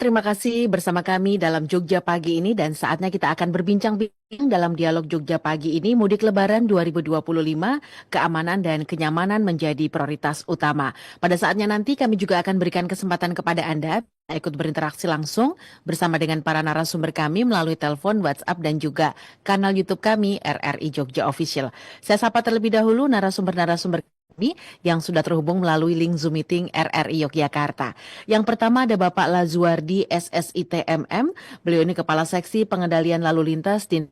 Terima kasih bersama kami dalam Jogja Pagi ini dan saatnya kita akan berbincang-bincang dalam dialog Jogja Pagi ini. Mudik Lebaran 2025, keamanan dan kenyamanan menjadi prioritas utama. Pada saatnya nanti kami juga akan berikan kesempatan kepada Anda ikut berinteraksi langsung bersama dengan para narasumber kami melalui telepon, WhatsApp dan juga kanal YouTube kami RRI Jogja Official. Saya sapa terlebih dahulu narasumber-narasumber kami yang sudah terhubung melalui link Zoom meeting RRI Yogyakarta. Yang pertama ada Bapak Lazuardi SSITMM, beliau ini Kepala Seksi Pengendalian Lalu Lintas di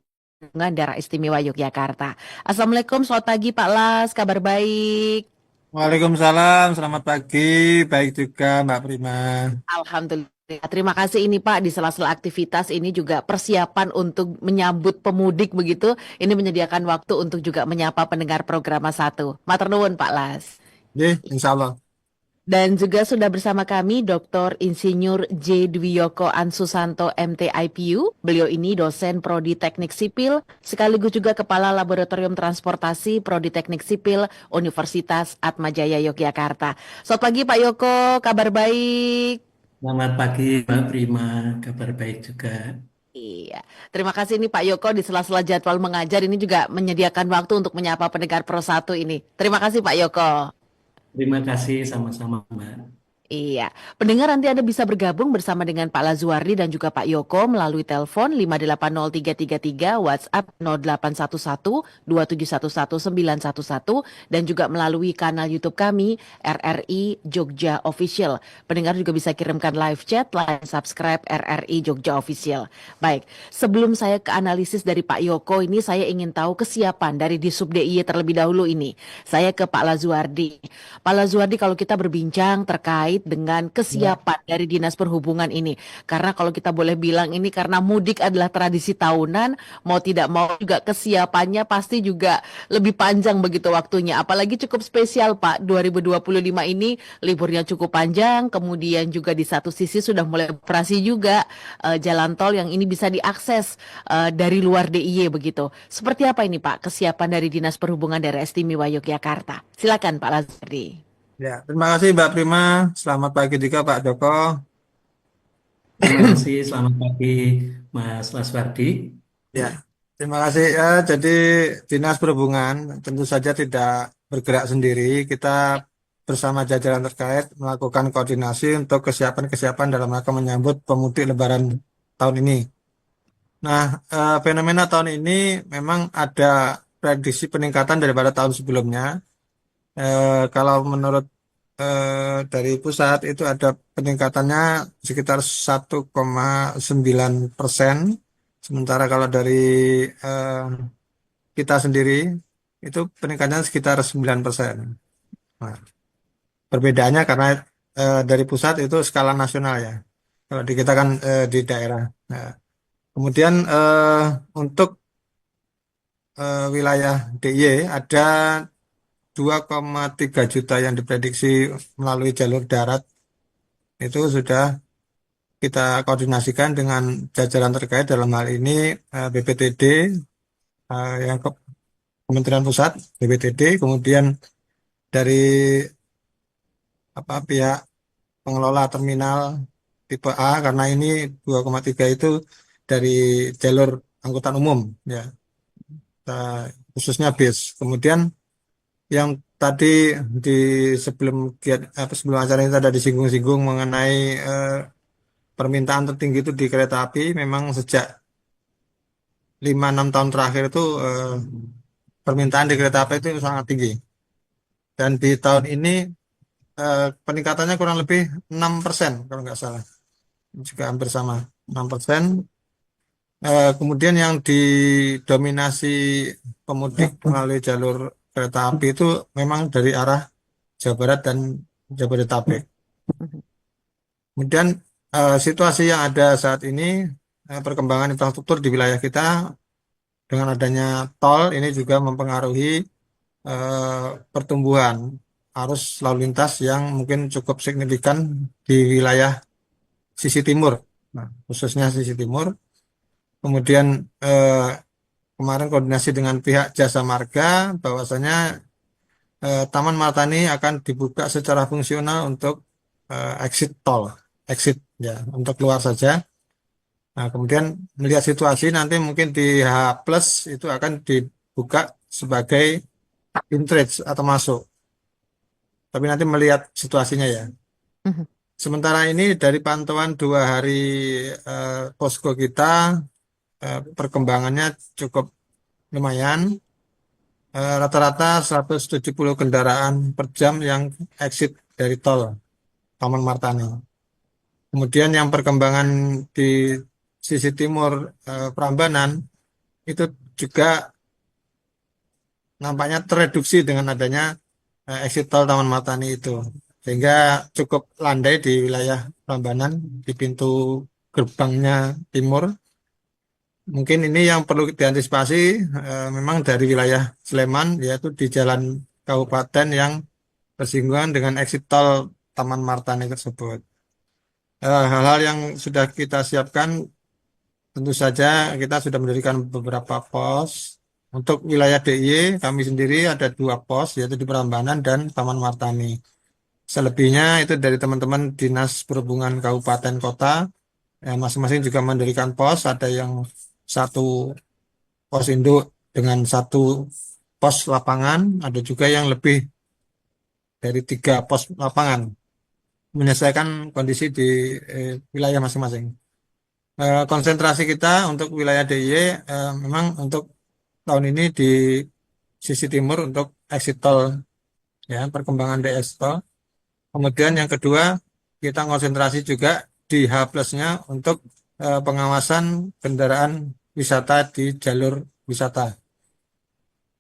Daerah Istimewa Yogyakarta. Assalamualaikum, selamat pagi Pak Las, kabar baik? Waalaikumsalam, selamat pagi, baik juga Mbak Prima. Alhamdulillah. Terima kasih ini Pak, di sela-sela aktivitas ini juga persiapan untuk menyambut pemudik begitu, ini menyediakan waktu untuk juga menyapa pendengar program 1. Matur nuwun Pak Las. Insya Allah. Dan juga sudah bersama kami Dr. Insinyur J. Dwiyoko Ansusanto MTIPU. Beliau ini dosen Prodi Teknik Sipil, sekaligus juga Kepala Laboratorium Transportasi Prodi Teknik Sipil Universitas Atmajaya Yogyakarta. Selamat pagi Pak Yoko, kabar baik? Selamat pagi Mbak Prima, kabar baik juga. Iya, terima kasih ini Pak Yoko di sela-sela jadwal mengajar ini juga menyediakan waktu untuk menyapa pendengar Pro 1 ini. Terima kasih Pak Yoko. Terima kasih sama-sama Mbak. Iya, pendengar nanti Anda bisa bergabung bersama dengan Pak Lazuardi dan juga Pak Yoko melalui telepon 580333, WhatsApp 0811-2711-911 dan juga melalui kanal YouTube kami RRI Jogja Official. Pendengar juga bisa kirimkan live chat, like, subscribe RRI Jogja Official. Baik, sebelum saya ke analisis dari Pak Yoko ini saya ingin tahu kesiapan dari Disub DIY terlebih dahulu ini. Saya ke Pak Lazuardi. Pak Lazuardi, kalau kita berbincang terkait dengan kesiapan dari Dinas Perhubungan ini. Karena kalau kita boleh bilang ini karena mudik adalah tradisi tahunan, mau tidak mau juga kesiapannya pasti juga lebih panjang begitu waktunya. Apalagi cukup spesial Pak, 2025 ini liburnya cukup panjang, kemudian juga di satu sisi sudah mulai operasi juga jalan tol yang ini bisa diakses dari luar DIY begitu. Seperti apa ini Pak kesiapan dari Dinas Perhubungan Daerah Istimewa Yogyakarta? Silakan Pak Lazuardi. Ya, terima kasih Mbak Prima. Selamat pagi juga Pak Joko. Terima kasih, selamat pagi Mas Laswardi. Ya, terima kasih. Jadi Dinas Perhubungan tentu saja tidak bergerak sendiri. Kita bersama jajaran terkait melakukan koordinasi untuk kesiapan-kesiapan dalam rangka menyambut pemudik Lebaran tahun ini. Nah, fenomena tahun ini memang ada prediksi peningkatan daripada tahun sebelumnya. Kalau menurut dari pusat itu ada peningkatannya sekitar 1,9%. Sementara kalau dari eh, kita sendiri itu peningkatannya sekitar 9%. Nah, perbedaannya karena dari pusat itu skala nasional ya. Kalau di kita kan di daerah. Nah, kemudian untuk wilayah DIY ada 2,3 juta yang diprediksi melalui jalur darat. Itu sudah kita koordinasikan dengan jajaran terkait dalam hal ini BPTD, yang Kementerian Pusat, BPTD, kemudian dari pihak pengelola terminal tipe A, karena ini 2,3 itu dari jalur angkutan umum ya, khususnya bis. Kemudian yang tadi di sebelum acara ini ada disinggung-singgung mengenai permintaan tertinggi itu di kereta api. Memang sejak 5-6 tahun terakhir itu permintaan di kereta api itu sangat tinggi. Dan di tahun ini peningkatannya kurang lebih 6% kalau nggak salah. Juga hampir sama 6%. Kemudian yang didominasi pemudik melalui jalur kereta api itu memang dari arah Jawa Barat dan Jabodetabek. Kemudian situasi yang ada saat ini, perkembangan infrastruktur di wilayah kita dengan adanya tol ini juga mempengaruhi pertumbuhan arus lalu lintas yang mungkin cukup signifikan di wilayah sisi timur, nah, khususnya sisi timur. Kemudian kemarin koordinasi dengan pihak Jasa Marga bahwasanya Taman Martani akan dibuka secara fungsional untuk exit tol, exit ya, untuk keluar saja. Nah, kemudian melihat situasi nanti mungkin di H plus itu akan dibuka sebagai entrance atau masuk. Tapi nanti melihat situasinya ya. Mhm. Sementara ini dari pantauan 2 hari posko kita, perkembangannya cukup lumayan. Rata-rata 170 kendaraan per jam yang exit dari tol Taman Martani. Kemudian yang perkembangan di sisi timur Prambanan itu juga nampaknya tereduksi dengan adanya exit tol Taman Martani itu. Sehingga cukup landai di wilayah Prambanan di pintu gerbangnya timur. Mungkin ini yang perlu diantisipasi memang dari wilayah Sleman, yaitu di jalan kabupaten yang bersinggungan dengan exit tol Taman Martani tersebut. Hal-hal yang sudah kita siapkan, tentu saja kita sudah mendirikan beberapa pos. Untuk wilayah DIY kami sendiri ada 2 pos, yaitu di Prambanan dan Taman Martani. Selebihnya itu dari teman-teman Dinas Perhubungan Kabupaten Kota, masing-masing juga mendirikan pos. Ada yang 1 pos induk dengan 1 pos lapangan, ada juga yang lebih dari 3 pos lapangan, menyelesaikan kondisi di wilayah masing-masing. Konsentrasi kita untuk wilayah DIY memang untuk tahun ini di sisi timur untuk exit tol ya, perkembangan DS tol. Kemudian yang kedua, kita konsentrasi juga di H plusnya untuk pengawasan kendaraan wisata di jalur wisata.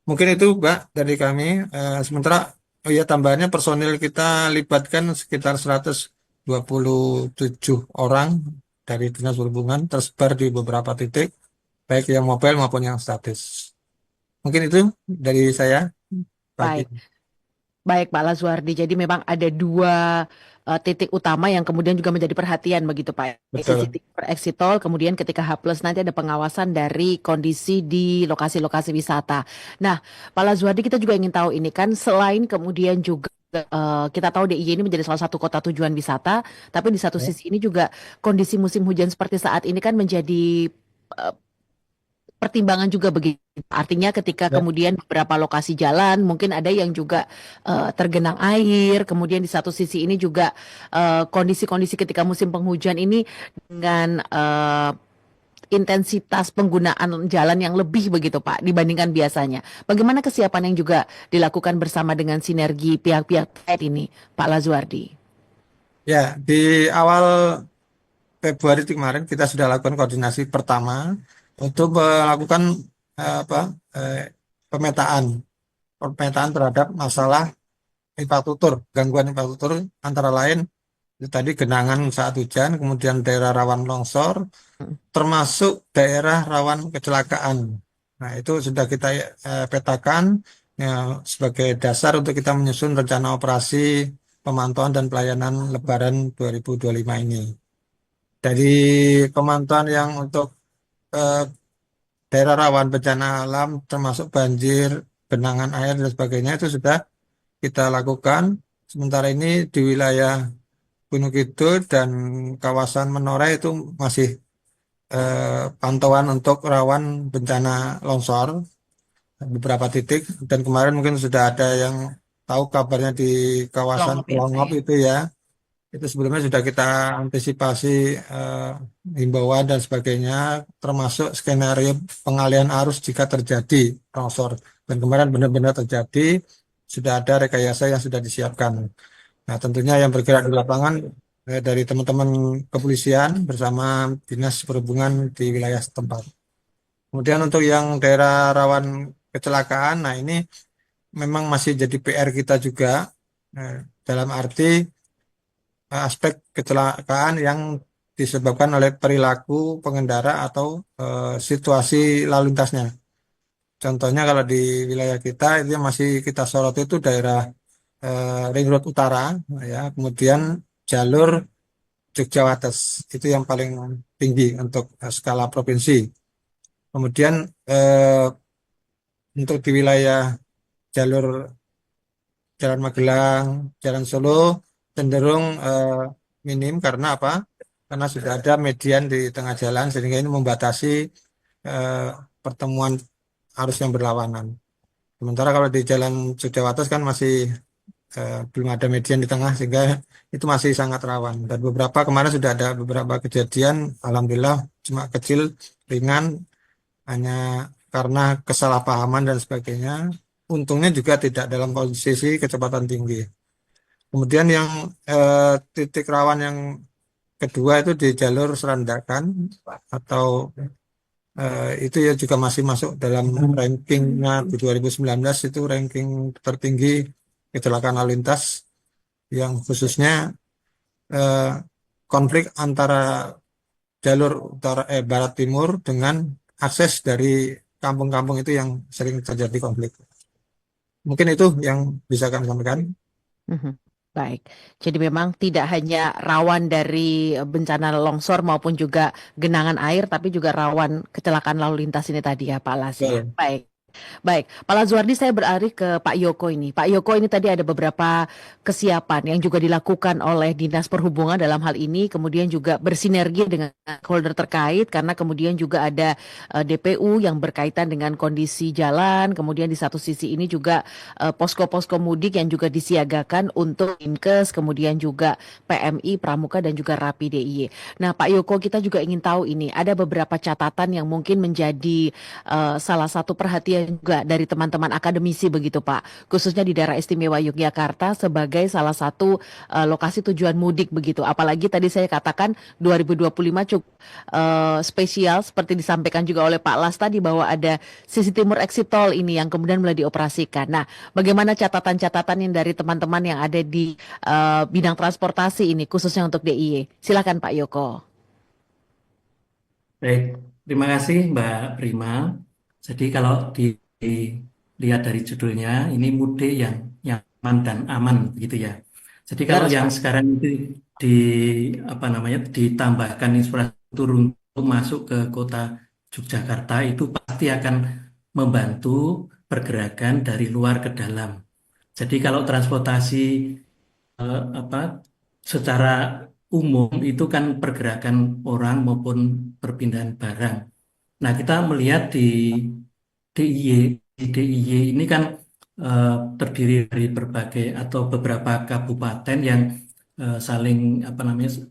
Mungkin itu Mbak dari kami. Sementara oh ya, tambahannya personil kita libatkan sekitar 127 orang dari Dinas Perhubungan tersebar di beberapa titik, baik yang mobile maupun yang statis. Mungkin itu dari saya pagi. Baik. Baik, Pak Lazuardi. Jadi memang ada 2 titik utama yang kemudian juga menjadi perhatian begitu, Pak. Sisi Betul. timur exit tol, kemudian ketika H plus nanti ada pengawasan dari kondisi di lokasi-lokasi wisata. Nah, Pak Lazuardi, kita juga ingin tahu ini kan selain kemudian juga kita tahu DIY ini menjadi salah satu kota tujuan wisata, tapi di satu Ya. sisi ini juga kondisi musim hujan seperti saat ini kan menjadi eh, pertimbangan juga begitu. Artinya ketika Ya. kemudian beberapa lokasi jalan mungkin ada yang juga tergenang air. Kemudian di satu sisi ini juga kondisi-kondisi ketika musim penghujan ini dengan intensitas penggunaan jalan yang lebih begitu Pak dibandingkan biasanya. Bagaimana kesiapan yang juga dilakukan bersama dengan sinergi pihak-pihak terkait ini, Pak Lazuardi? Ya, di awal Februari itu kemarin kita sudah lakukan koordinasi pertama untuk melakukan apa pemetaan pemetaan terhadap masalah infrastruktur, gangguan infrastruktur antara lain itu tadi genangan saat hujan, kemudian daerah rawan longsor, termasuk daerah rawan kecelakaan. Nah, itu sudah kita petakan ya, sebagai dasar untuk kita menyusun rencana operasi pemantauan dan pelayanan Lebaran 2025 ini. Dari pemantauan yang untuk eh, daerah rawan bencana alam, termasuk banjir, genangan air, dan sebagainya, itu sudah kita lakukan. Sementara ini di wilayah Gunung Kidul dan kawasan Menora itu masih pantauan untuk rawan bencana longsor beberapa titik, dan kemarin mungkin sudah ada yang tahu kabarnya di kawasan Pelongop ya Pak Pelongop ya. itu ya, itu sebelumnya sudah kita antisipasi himbauan dan sebagainya, termasuk skenario pengalihan arus jika terjadi longsor, dan kemarin benar-benar terjadi, sudah ada rekayasa yang sudah disiapkan. Nah, tentunya yang bergerak di lapangan dari teman-teman kepolisian bersama Dinas Perhubungan di wilayah setempat. Kemudian untuk yang daerah rawan kecelakaan, nah ini memang masih jadi PR kita juga, dalam arti aspek kecelakaan yang disebabkan oleh perilaku pengendara atau situasi lalu lintasnya. Contohnya kalau di wilayah kita itu yang masih kita sorot itu daerah Ring Road Utara, ya, kemudian jalur Jogja Wates itu yang paling tinggi untuk skala provinsi. Kemudian eh, untuk di wilayah jalur Jalan Magelang, Jalan Solo cenderung minim karena apa? Karena sudah ada median di tengah jalan sehingga ini membatasi eh, pertemuan arus yang berlawanan. Sementara kalau di Jalan Sudawates kan masih belum ada median di tengah sehingga itu masih sangat rawan. Dan beberapa kemarin sudah ada beberapa kejadian, alhamdulillah cuma kecil, ringan, hanya karena kesalahpahaman dan sebagainya. Untungnya juga tidak dalam posisi kecepatan tinggi. Kemudian yang titik rawan yang kedua itu di jalur Serandakan atau itu ya juga masih masuk dalam rankingnya di 2019, itu ranking tertinggi kecelakaan lalu lintas yang khususnya eh, konflik antara jalur barat timur dengan akses dari kampung-kampung itu yang sering terjadi konflik. Mungkin itu yang bisa kami sampaikan. Mhm. Baik, jadi memang tidak hanya rawan dari bencana longsor maupun juga genangan air, tapi juga rawan kecelakaan lalu lintas ini tadi ya Pak Las ya. Betul. Baik. Baik, Pak Lazuardi, saya beralih ke Pak Yoko ini. Pak Yoko, ini tadi ada beberapa kesiapan yang juga dilakukan oleh Dinas Perhubungan dalam hal ini, kemudian juga bersinergi dengan holder terkait, karena kemudian juga ada DPU yang berkaitan dengan kondisi jalan, kemudian di satu sisi ini juga posko-posko mudik yang juga disiagakan untuk Dinkes, kemudian juga PMI, Pramuka, dan juga Rapi DIY. Nah, Pak Yoko, kita juga ingin tahu ini, ada beberapa catatan yang mungkin menjadi salah satu perhatian juga dari teman-teman akademisi begitu Pak, khususnya di daerah istimewa Yogyakarta sebagai salah satu lokasi tujuan mudik begitu. Apalagi tadi saya katakan 2025 cukup spesial seperti disampaikan juga oleh Pak Las tadi bahwa ada sisi timur exit tol ini yang kemudian mulai dioperasikan. Nah, bagaimana catatan-catatan yang dari teman-teman yang ada di bidang transportasi ini khususnya untuk DIY? Silakan Pak Yoko. Baik, terima kasih Mbak Prima. Jadi kalau dilihat dari judulnya, ini mudik yang nyaman dan aman gitu ya. Jadi kalau Terus yang Pak. sekarang itu di apa namanya ditambahkan infrastruktur untuk masuk ke kota Yogyakarta itu pasti akan membantu pergerakan dari luar ke dalam. Jadi kalau transportasi apa secara umum itu kan pergerakan orang maupun perpindahan barang. Nah, kita melihat DIY, di DIY ini kan eh, terdiri dari berbagai atau beberapa kabupaten yang saling apa namanya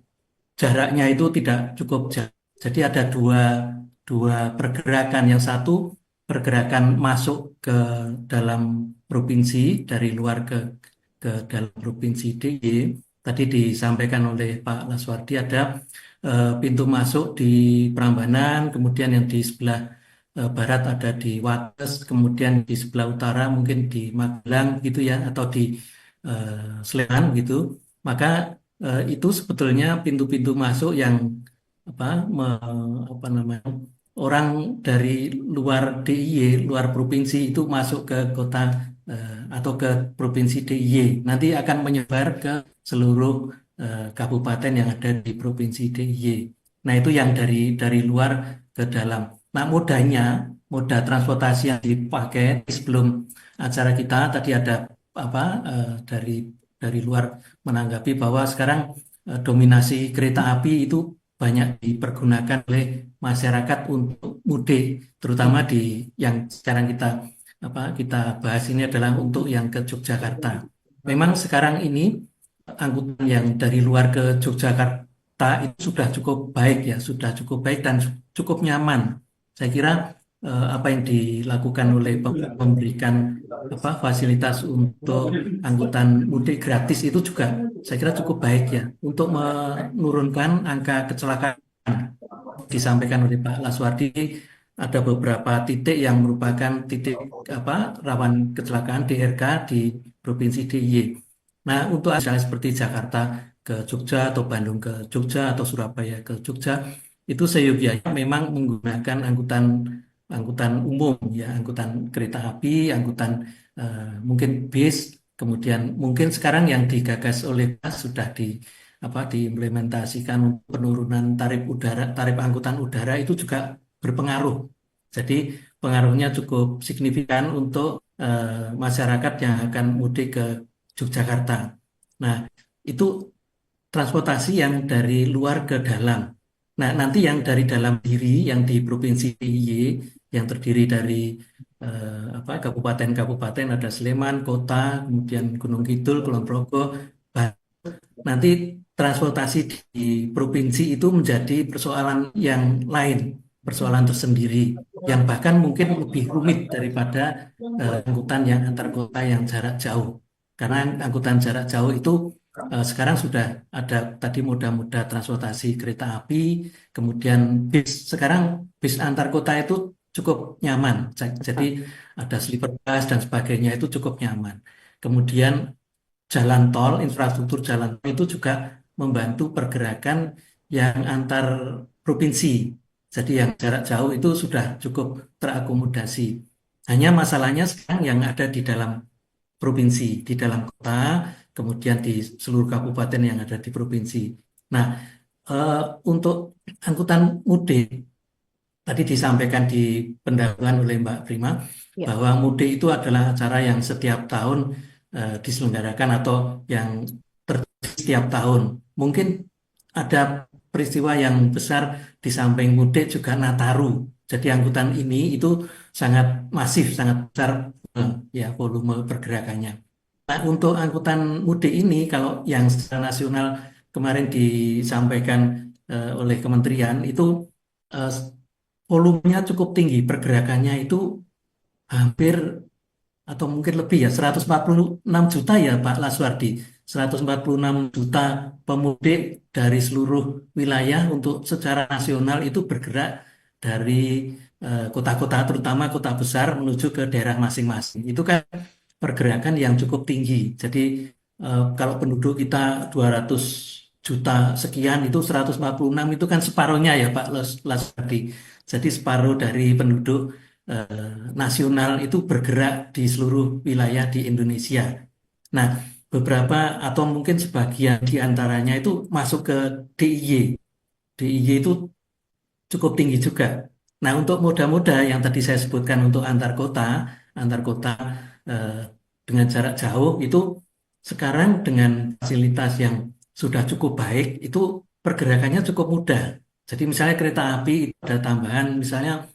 jaraknya itu tidak cukup jauh. Jadi ada dua dua pergerakan. Yang satu pergerakan masuk ke dalam provinsi dari luar ke dalam provinsi DIY. Tadi disampaikan oleh Pak Laswardi ada pintu masuk di Prambanan, kemudian yang di sebelah barat ada di Wates, kemudian di sebelah utara mungkin di Magelang gitu ya, atau di Sleman gitu. Maka itu sebetulnya pintu-pintu masuk yang apa, apa namanya, orang dari luar DIY, luar provinsi itu masuk ke kota atau ke provinsi DIY, nanti akan menyebar ke seluruh kabupaten yang ada di provinsi DIY. Nah, itu yang dari luar ke dalam. Nah, moda transportasi yang dipakai sebelum acara kita tadi ada apa dari luar menanggapi bahwa sekarang dominasi kereta api itu banyak dipergunakan oleh masyarakat untuk mudik, terutama di yang sekarang kita bahas ini adalah untuk yang ke Yogyakarta. Memang sekarang ini angkutan yang dari luar ke Yogyakarta itu sudah cukup baik ya, sudah cukup baik dan cukup nyaman. Saya kira apa yang dilakukan oleh memberikan fasilitas untuk angkutan mudik gratis itu juga saya kira cukup baik ya untuk menurunkan angka kecelakaan. Disampaikan oleh Pak Laswardi ada beberapa titik yang merupakan titik rawan kecelakaan DRK di Provinsi DIY. Nah, untuk misalnya seperti Jakarta ke Jogja atau Bandung ke Jogja atau Surabaya ke Jogja itu seyogyanya memang menggunakan angkutan angkutan umum ya, angkutan kereta api, angkutan mungkin bis, kemudian mungkin sekarang yang digagas oleh PAS sudah diimplementasikan penurunan tarif angkutan udara itu juga berpengaruh. Jadi pengaruhnya cukup signifikan untuk masyarakat yang akan mudik ke Yogyakarta. Nah, itu transportasi yang dari luar ke dalam. Nah, nanti yang dari dalam diri, yang di Provinsi DIY, yang terdiri dari kabupaten-kabupaten, ada Sleman, Kota, kemudian Gunung Kidul, Kulon Progo. Nanti transportasi di provinsi itu menjadi persoalan yang lain, persoalan tersendiri, yang bahkan mungkin lebih rumit daripada angkutan yang antar kota yang jarak jauh. Karena angkutan jarak jauh itu sekarang sudah ada tadi moda-moda transportasi kereta api, kemudian bis. Sekarang bis antar kota itu cukup nyaman, jadi ada sleeper bus dan sebagainya itu cukup nyaman. Kemudian jalan tol, infrastruktur jalan tol itu juga membantu pergerakan yang antar provinsi. Jadi yang jarak jauh itu sudah cukup terakomodasi. Hanya masalahnya sekarang yang ada di dalam provinsi, di dalam kota, kemudian di seluruh kabupaten yang ada di provinsi. Nah, eh, untuk angkutan mudik, tadi disampaikan di pendahuluan oleh Mbak Prima, Ya. bahwa mudik itu adalah acara yang setiap tahun diselenggarakan atau yang terjadi setiap tahun. Mungkin ada peristiwa yang besar di samping mudik juga Nataru. Jadi angkutan ini itu sangat masif, sangat besar ya volume pergerakannya. Nah, untuk angkutan mudik ini kalau yang secara nasional kemarin disampaikan oleh kementerian itu eh, volumenya cukup tinggi, pergerakannya itu hampir atau mungkin lebih ya 146 juta ya Pak Laswardi, 146 juta pemudik dari seluruh wilayah untuk secara nasional itu bergerak dari kota-kota terutama kota besar menuju ke daerah masing-masing. Itu kan pergerakan yang cukup tinggi. Jadi kalau penduduk kita 200 juta sekian itu 146 itu kan separuhnya ya Pak Laswardi. Jadi separuh dari penduduk nasional itu bergerak di seluruh wilayah di Indonesia. Nah, beberapa atau mungkin sebagian di antaranya itu masuk ke DIY. DIY itu cukup tinggi juga. Nah, untuk moda-moda yang tadi saya sebutkan untuk antar kota eh, dengan jarak jauh itu sekarang dengan fasilitas yang sudah cukup baik itu pergerakannya cukup mudah. Jadi misalnya kereta api itu ada tambahan misalnya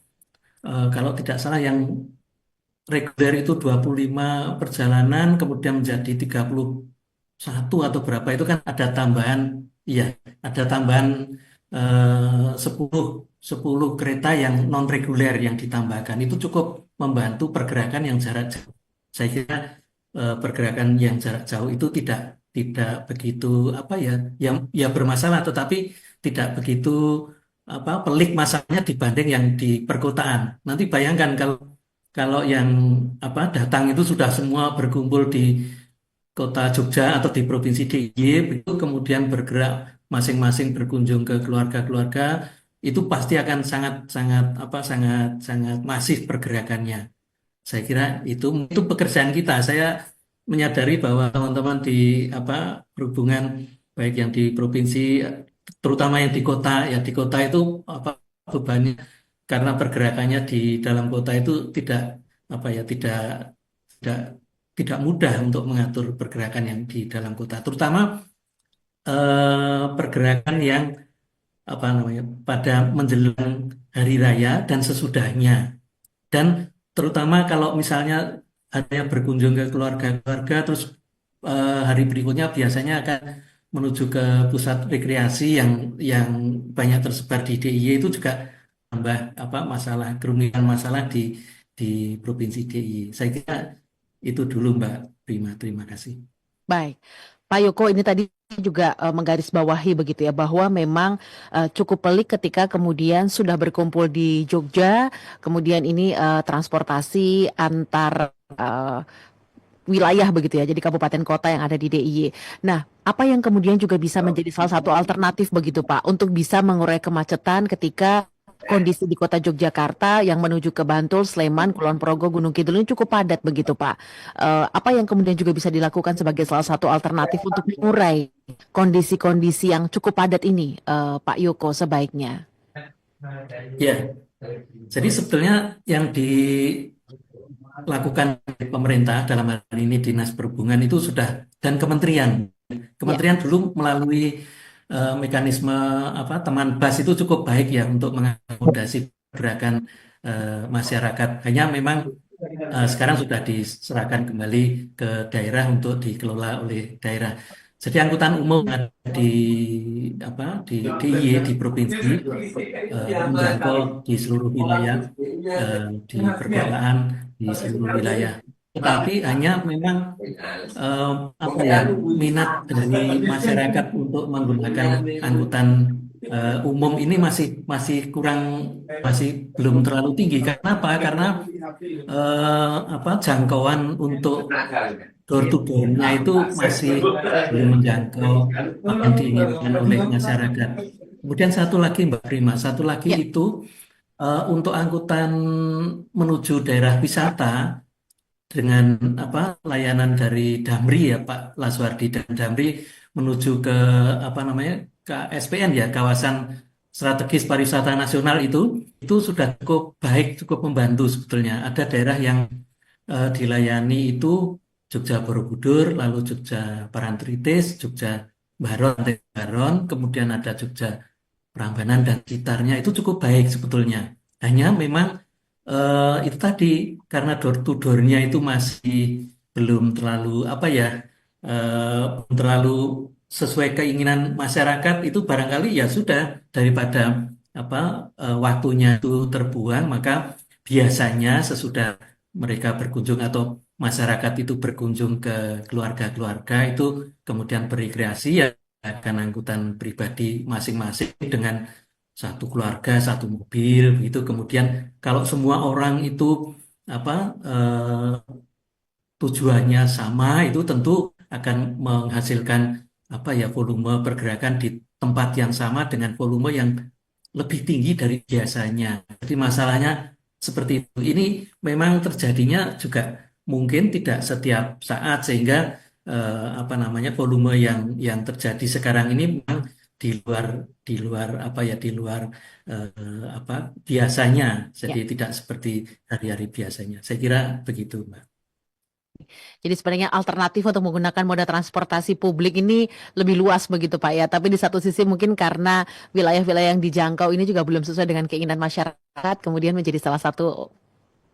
kalau tidak salah yang reguler itu 25 perjalanan kemudian menjadi 31 atau berapa itu kan ada tambahan, iya, ada tambahan 10 10 kereta yang non reguler yang ditambahkan itu cukup membantu pergerakan yang jarak jauh. Saya kira pergerakan yang jarak jauh itu tidak begitu apa ya, yang ya bermasalah, tetapi tidak begitu apa pelik masalahnya dibanding yang di perkotaan. Nanti bayangkan kalau kalau yang apa datang itu sudah semua berkumpul di kota Jogja atau di provinsi DIY, itu kemudian bergerak masing-masing berkunjung ke keluarga-keluarga, itu pasti akan sangat sangat apa sangat sangat masif pergerakannya. Saya kira itu pekerjaan kita. Saya menyadari bahwa teman-teman di apa perhubungan baik yang di provinsi, terutama yang di kota, ya di kota itu apa bebannya karena pergerakannya di dalam kota itu tidak apa ya tidak tidak mudah untuk mengatur pergerakan yang di dalam kota, terutama pergerakan yang apa namanya pada menjelang hari raya dan sesudahnya. Dan terutama kalau misalnya hanya berkunjung ke keluarga-keluarga, terus hari berikutnya biasanya akan menuju ke pusat rekreasi yang banyak tersebar di DIY, itu juga tambah apa masalah kerumitan masalah di provinsi DIY. Saya kira itu dulu Mbak Prima. Terima kasih. Baik, Pak Yoko ini tadi juga menggarisbawahi begitu ya bahwa memang cukup pelik ketika kemudian sudah berkumpul di Jogja, kemudian ini transportasi antar wilayah begitu ya, jadi kabupaten kota yang ada di DIY. Nah, apa yang kemudian juga bisa menjadi salah satu alternatif begitu Pak untuk bisa mengurai kemacetan ketika kondisi di kota Yogyakarta yang menuju ke Bantul, Sleman, Kulon Progo, Gunung Kidul ini cukup padat begitu Pak. Apa yang kemudian juga bisa dilakukan sebagai salah satu alternatif untuk mengurai kondisi-kondisi yang cukup padat ini, Pak Yoko sebaiknya? Ya, jadi sebetulnya yang dilakukan oleh pemerintah dalam hal ini Dinas Perhubungan itu sudah, dan Kementerian Ya, Kementerian dulu melalui mekanisme apa teman BAS itu cukup baik ya untuk mengakomodasi gerakan masyarakat. Hanya memang sekarang sudah diserahkan kembali ke daerah untuk dikelola oleh daerah. Jadi angkutan umum yang ada di apa di DIY di provinsi menjangkau di seluruh wilayah, di perkotaan di seluruh wilayah. Tetapi hanya memang eh, apa ya minat dari masyarakat untuk menggunakan angkutan umum ini masih masih kurang, masih belum terlalu tinggi. Karena apa? Karena apa jangkauan untuk door to door-nya itu masih belum menjangkau apa yang diinginkan oleh masyarakat. Kemudian satu lagi Mbak Prima, satu lagi ya, itu untuk angkutan menuju daerah wisata dengan apa layanan dari Damri ya Pak Laswardi, dan Damri menuju ke apa namanya KSPN ya, kawasan strategis pariwisata nasional, itu sudah cukup baik, cukup membantu sebetulnya. Ada daerah yang dilayani itu Jogja Borobudur, lalu Jogja Parangtritis, Jogja Baron, Baron, kemudian ada Jogja Prambanan dan sekitarnya, itu cukup baik sebetulnya. Hanya memang itu tadi karena door to door-nya itu masih belum terlalu apa ya, belum terlalu sesuai keinginan masyarakat, itu barangkali ya sudah, daripada apa waktunya itu terbuang, maka biasanya sesudah mereka berkunjung atau masyarakat itu berkunjung ke keluarga-keluarga itu kemudian berrekreasi ya akan angkutan pribadi masing-masing dengan satu keluarga, satu mobil, begitu. Kemudian kalau semua orang itu apa tujuannya sama, itu tentu akan menghasilkan apa ya volume pergerakan di tempat yang sama dengan volume yang lebih tinggi dari biasanya. Jadi masalahnya seperti itu. Ini memang terjadinya juga mungkin tidak setiap saat, sehingga apa namanya volume yang terjadi sekarang ini memang di luar apa ya di luar apa biasanya. ya. Jadi tidak seperti hari-hari biasanya. Saya kira begitu, Mbak. Jadi sebenarnya alternatif untuk menggunakan moda transportasi publik ini lebih luas begitu Pak ya. Tapi di satu sisi mungkin karena wilayah-wilayah yang dijangkau ini juga belum sesuai dengan keinginan masyarakat, kemudian menjadi salah satu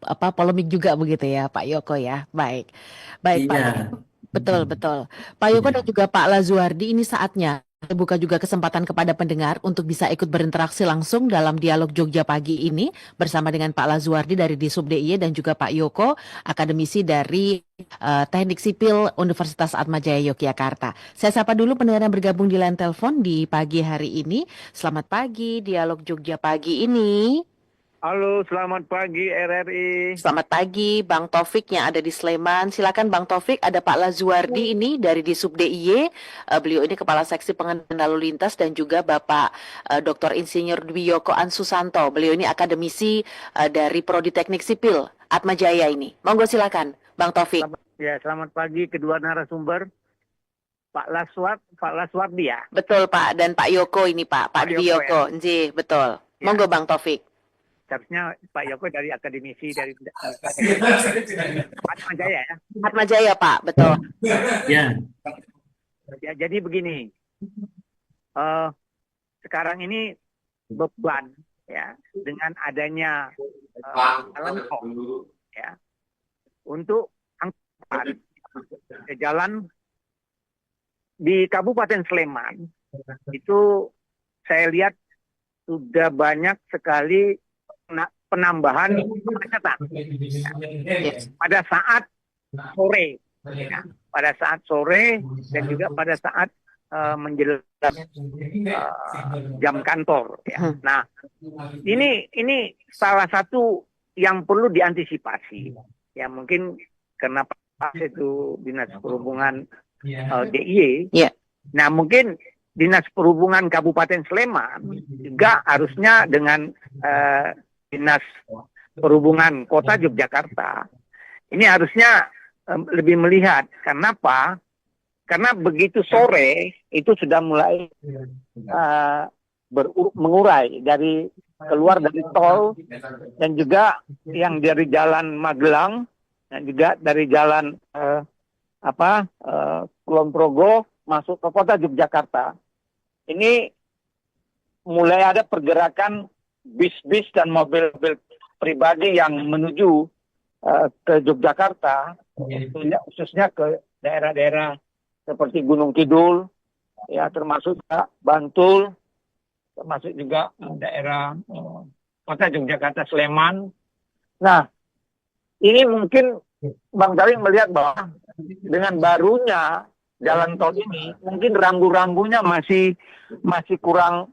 apa polemik juga begitu ya Pak Yoko ya. Baik. Baik Pak Iya. Yoko. Betul, Mm-mm. betul. Pak Yoko dan Iya. juga Pak Lazuardi ini saatnya Terbuka juga kesempatan kepada pendengar untuk bisa ikut berinteraksi langsung dalam dialog Jogja pagi ini bersama dengan Pak Lazuardi dari Disub DIY dan juga Pak Yoko, akademisi dari Teknik Sipil Universitas Atmajaya Yogyakarta. Saya sapa dulu pendengar yang bergabung di line telepon di pagi hari ini. Selamat pagi, dialog Jogja pagi ini. Halo, selamat pagi RRI. Selamat pagi, Bang Taufik yang ada di Sleman. Silakan Bang Taufik, ada Pak Lazuardi ini dari Disub DIY. Beliau ini Kepala Seksi Pengendalian Lalu Lintas dan juga Bapak Dr. Insinyur Dwi Yoko Ansusanto. Beliau ini akademisi dari Prodi Teknik Sipil Atmajaya ini. Monggo silakan, Bang Taufik. Selamat pagi kedua narasumber. Pak Laswardi ya. Betul Pak, dan Pak Yoko ini Pak Dwi Yoko. Ya. Nggih, betul. Ya. Monggo Bang Taufik. Seharusnya Pak Yoko dari akademisi dari Atmajaya ya. Atmajaya Pak, betul. Ya, Ya, jadi begini. Sekarang ini beban ya dengan adanya jalan tol ya untuk angkutan ke jalan di Kabupaten Sleman itu saya lihat sudah banyak sekali penambahan kemacetan pada saat sore, ya. Pada saat sore dan juga pada saat menjelang jam kantor. Ya. Nah, ini salah satu yang perlu diantisipasi. Ya mungkin karena Pak itu Dinas Perhubungan DIY. Yeah. Nah, mungkin Dinas Perhubungan Kabupaten Sleman juga harusnya dengan Dinas Perhubungan Kota Yogyakarta ini harusnya lebih melihat. Kenapa? Karena begitu sore itu sudah mulai mengurai dari keluar dari tol dan juga yang dari jalan Magelang dan juga dari jalan Kulon Progo masuk ke Kota Yogyakarta. Ini mulai ada pergerakan bis-bis dan mobil-mobil pribadi yang menuju ke Yogyakarta, khususnya ke daerah-daerah seperti Gunung Kidul, ya termasuk Bantul, termasuk juga daerah Kota Yogyakarta, Sleman. Nah, ini mungkin Bang Taufik melihat bahwa dengan barunya jalan tol ini, mungkin rambu-rambunya masih kurang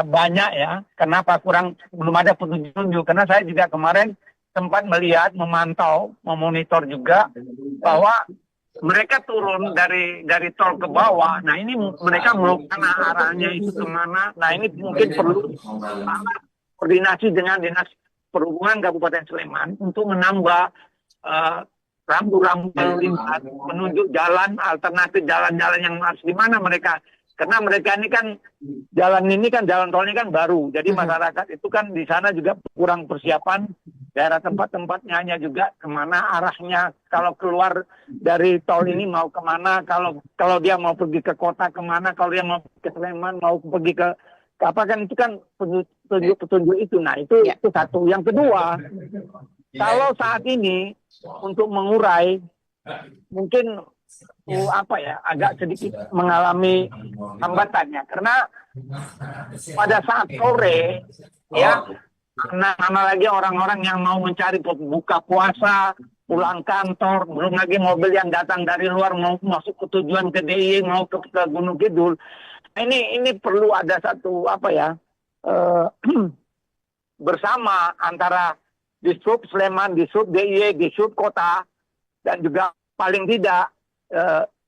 banyak ya. Kenapa belum ada petunjuk? Karena saya juga kemarin sempat melihat, memantau, memonitor juga bahwa mereka turun dari tol ke bawah. Nah ini mereka melakukan arahnya itu kemana. Nah ini mungkin perlu koordinasi dengan Dinas Perhubungan Kabupaten Sleman untuk menambah rambu-rambu lalu lintas, menunjuk jalan alternatif, jalan-jalan yang harus di mana mereka. Karena mereka ini kan jalan tol ini kan baru. Jadi masyarakat itu kan di sana juga kurang persiapan, daerah tempat-tempatnya hanya juga kemana arahnya. Kalau keluar dari tol ini mau kemana, kalau dia mau pergi ke kota kemana, kalau dia mau ke Sleman, mau pergi ke apa kan itu kan petunjuk itu. Nah itu satu. Yang kedua, kalau saat ini untuk mengurai mungkin agak sedikit mengalami hambatannya karena pada saat sore ya mana lagi orang-orang yang mau mencari buka puasa, pulang kantor, belum lagi mobil yang datang dari luar mau masuk ke tujuan ke DIY, mau ke Gunung Kidul. Ini perlu ada satu bersama antara Disub Sleman, Disub DIY, Disub Kota dan juga paling tidak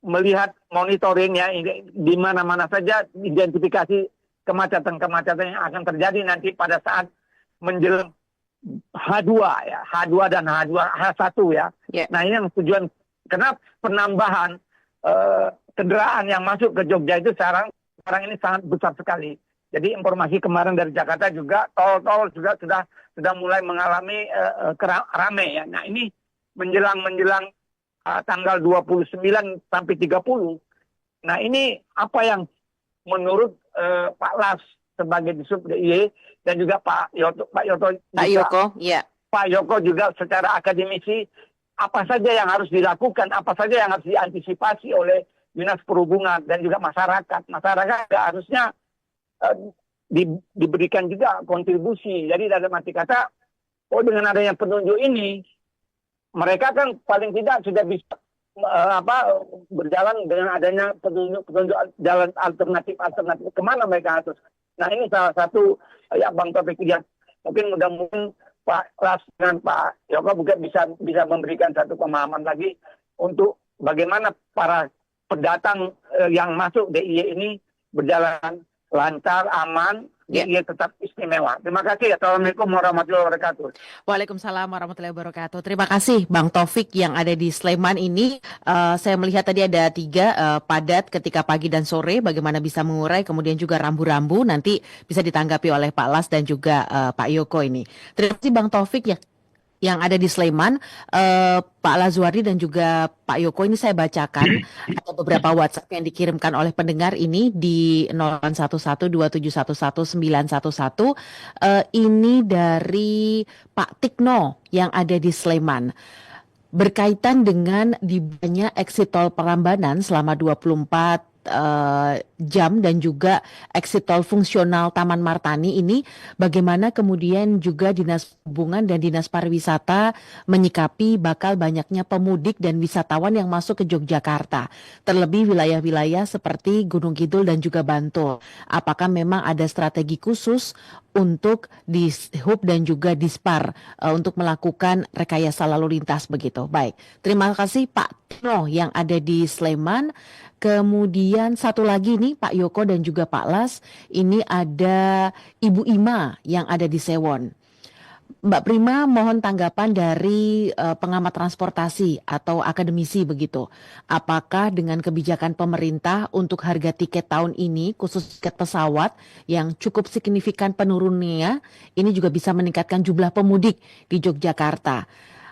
melihat monitoringnya di mana-mana saja identifikasi kemacetan-kemacetan yang akan terjadi nanti pada saat menjelang H2 ya, H2 dan H1 ya. Yeah. Nah ini yang tujuan karena penambahan kendaraan yang masuk ke Jogja itu sekarang ini sangat besar sekali. Jadi informasi kemarin dari Jakarta juga tol juga sudah mulai mengalami rame ya. Nah ini menjelang tanggal 29 sampai 30. Nah ini apa yang menurut Pak Las sebagai Disub DIY dan juga Pak Yoko juga secara akademisi apa saja yang harus dilakukan, apa saja yang harus diantisipasi oleh Dinas Perhubungan dan juga masyarakat. Masyarakat juga harusnya diberikan juga kontribusi. Jadi dalam arti kata, dengan adanya petunjuk ini, mereka kan paling tidak sudah bisa berjalan dengan adanya petunjuk jalan alternatif kemana mereka harus. Nah, ini salah satu ya Bang Taufik ya, mungkin mudah-mudahan Pak Ras dengan Pak Yoko juga bisa memberikan satu pemahaman lagi untuk bagaimana para pendatang yang masuk DIY ini berjalan lancar, aman, DIY tetap istimewa. Terima kasih. Assalamualaikum warahmatullahi wabarakatuh. Waalaikumsalam warahmatullahi wabarakatuh. Terima kasih Bang Taufik yang ada di Sleman ini. Saya melihat tadi ada 3 padat ketika pagi dan sore, bagaimana bisa mengurai, kemudian juga rambu-rambu nanti bisa ditanggapi oleh Pak Las dan juga Pak Yoko ini. Terima kasih Bang Taufik ya yang ada di Sleman, Pak Lazuardi dan juga Pak Yoko. Ini saya bacakan ada beberapa WhatsApp yang dikirimkan oleh pendengar ini di 081127119111. Ini dari Pak Tikno yang ada di Sleman. Berkaitan dengan dibukanya exit tol Prambanan selama 24 jam dan juga exit tol fungsional Taman Martani ini, bagaimana kemudian juga Dinas Perhubungan dan Dinas Pariwisata menyikapi bakal banyaknya pemudik dan wisatawan yang masuk ke Yogyakarta, terlebih wilayah-wilayah seperti Gunung Kidul dan juga Bantul. Apakah memang ada strategi khusus untuk Dishub dan juga Dispar untuk melakukan rekayasa lalu lintas begitu? Baik, terima kasih Pak Tino yang ada di Sleman. Kemudian satu lagi nih Pak Yoko dan juga Pak Las, ini ada Ibu Ima yang ada di Sewon. Mbak Prima, mohon tanggapan dari pengamat transportasi atau akademisi begitu. Apakah dengan kebijakan pemerintah untuk harga tiket tahun ini, khusus tiket pesawat yang cukup signifikan penurunannya, ini juga bisa meningkatkan jumlah pemudik di Yogyakarta?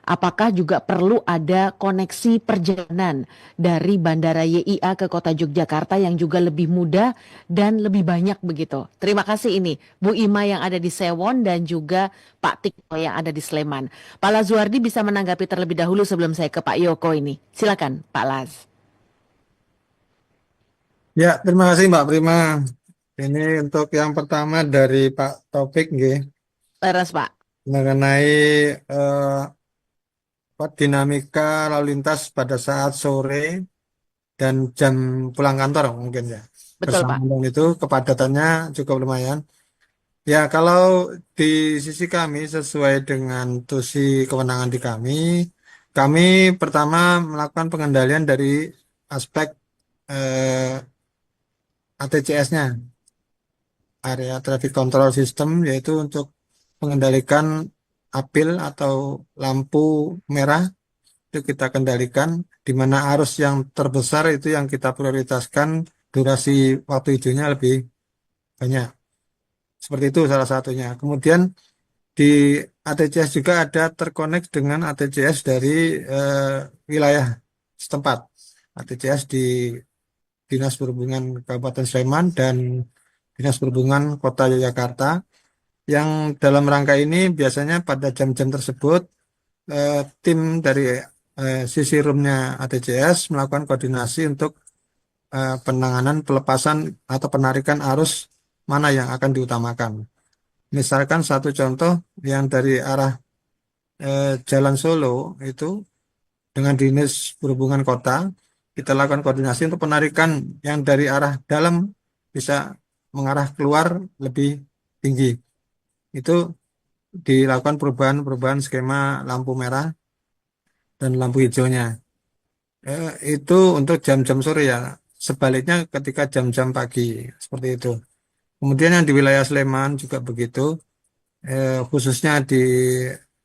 Apakah juga perlu ada koneksi perjalanan dari Bandara YIA ke Kota Yogyakarta yang juga lebih mudah dan lebih banyak begitu? Terima kasih ini Bu Ima yang ada di Sewon dan juga Pak Tiko yang ada di Sleman. Pak Lazuardi bisa menanggapi terlebih dahulu sebelum saya ke Pak Yoko ini. Silakan Pak Laz. Ya, terima kasih Mbak Prima. Ini untuk yang pertama dari Pak Taufik nggih, Leres Pak. mengenai dinamika lalu lintas pada saat sore dan jam pulang kantor mungkin ya. Betul Pak. Bersama dengan itu kepadatannya cukup lumayan. Ya, kalau di sisi kami sesuai dengan tusi kewenangan di kami pertama melakukan pengendalian dari aspek ATCS-nya, Area Traffic Control System, yaitu untuk mengendalikan apil atau lampu merah itu kita kendalikan, di mana arus yang terbesar itu yang kita prioritaskan, durasi waktu hijaunya lebih banyak. Seperti itu salah satunya. Kemudian di ATCS juga ada terkonek dengan ATCS dari wilayah setempat. ATCS di Dinas Perhubungan Kabupaten Sleman dan Dinas Perhubungan Kota Yogyakarta, yang dalam rangka ini biasanya pada jam-jam tersebut tim dari sisi roomnya ATCS melakukan koordinasi untuk penanganan pelepasan atau penarikan arus mana yang akan diutamakan. Misalkan satu contoh yang dari arah Jalan Solo itu dengan Dinas Perhubungan Kota, kita lakukan koordinasi untuk penarikan yang dari arah dalam bisa mengarah keluar lebih tinggi. Itu dilakukan perubahan skema lampu merah dan lampu hijaunya. Itu untuk jam-jam sore ya. Sebaliknya ketika jam-jam pagi seperti itu. Kemudian yang di wilayah Sleman juga begitu, khususnya di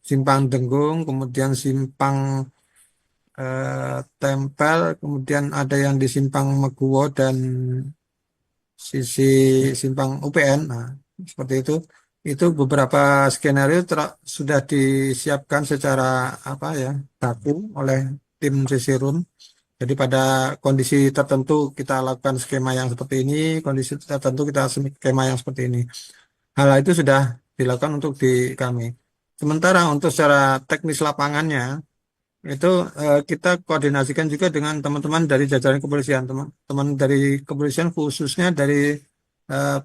Simpang Denggung, kemudian Simpang Tempel, kemudian ada yang di Simpang Meguwo dan sisi Simpang UPN. Nah, seperti itu. Itu beberapa skenario sudah disiapkan secara baku oleh tim sisi room. Jadi pada kondisi tertentu kita lakukan skema yang seperti ini, kondisi tertentu kita skema yang seperti ini. Hal itu sudah dilakukan untuk di kami. Sementara untuk secara teknis lapangannya, Itu kita koordinasikan juga dengan teman-teman dari jajaran kepolisian, teman-teman dari kepolisian khususnya dari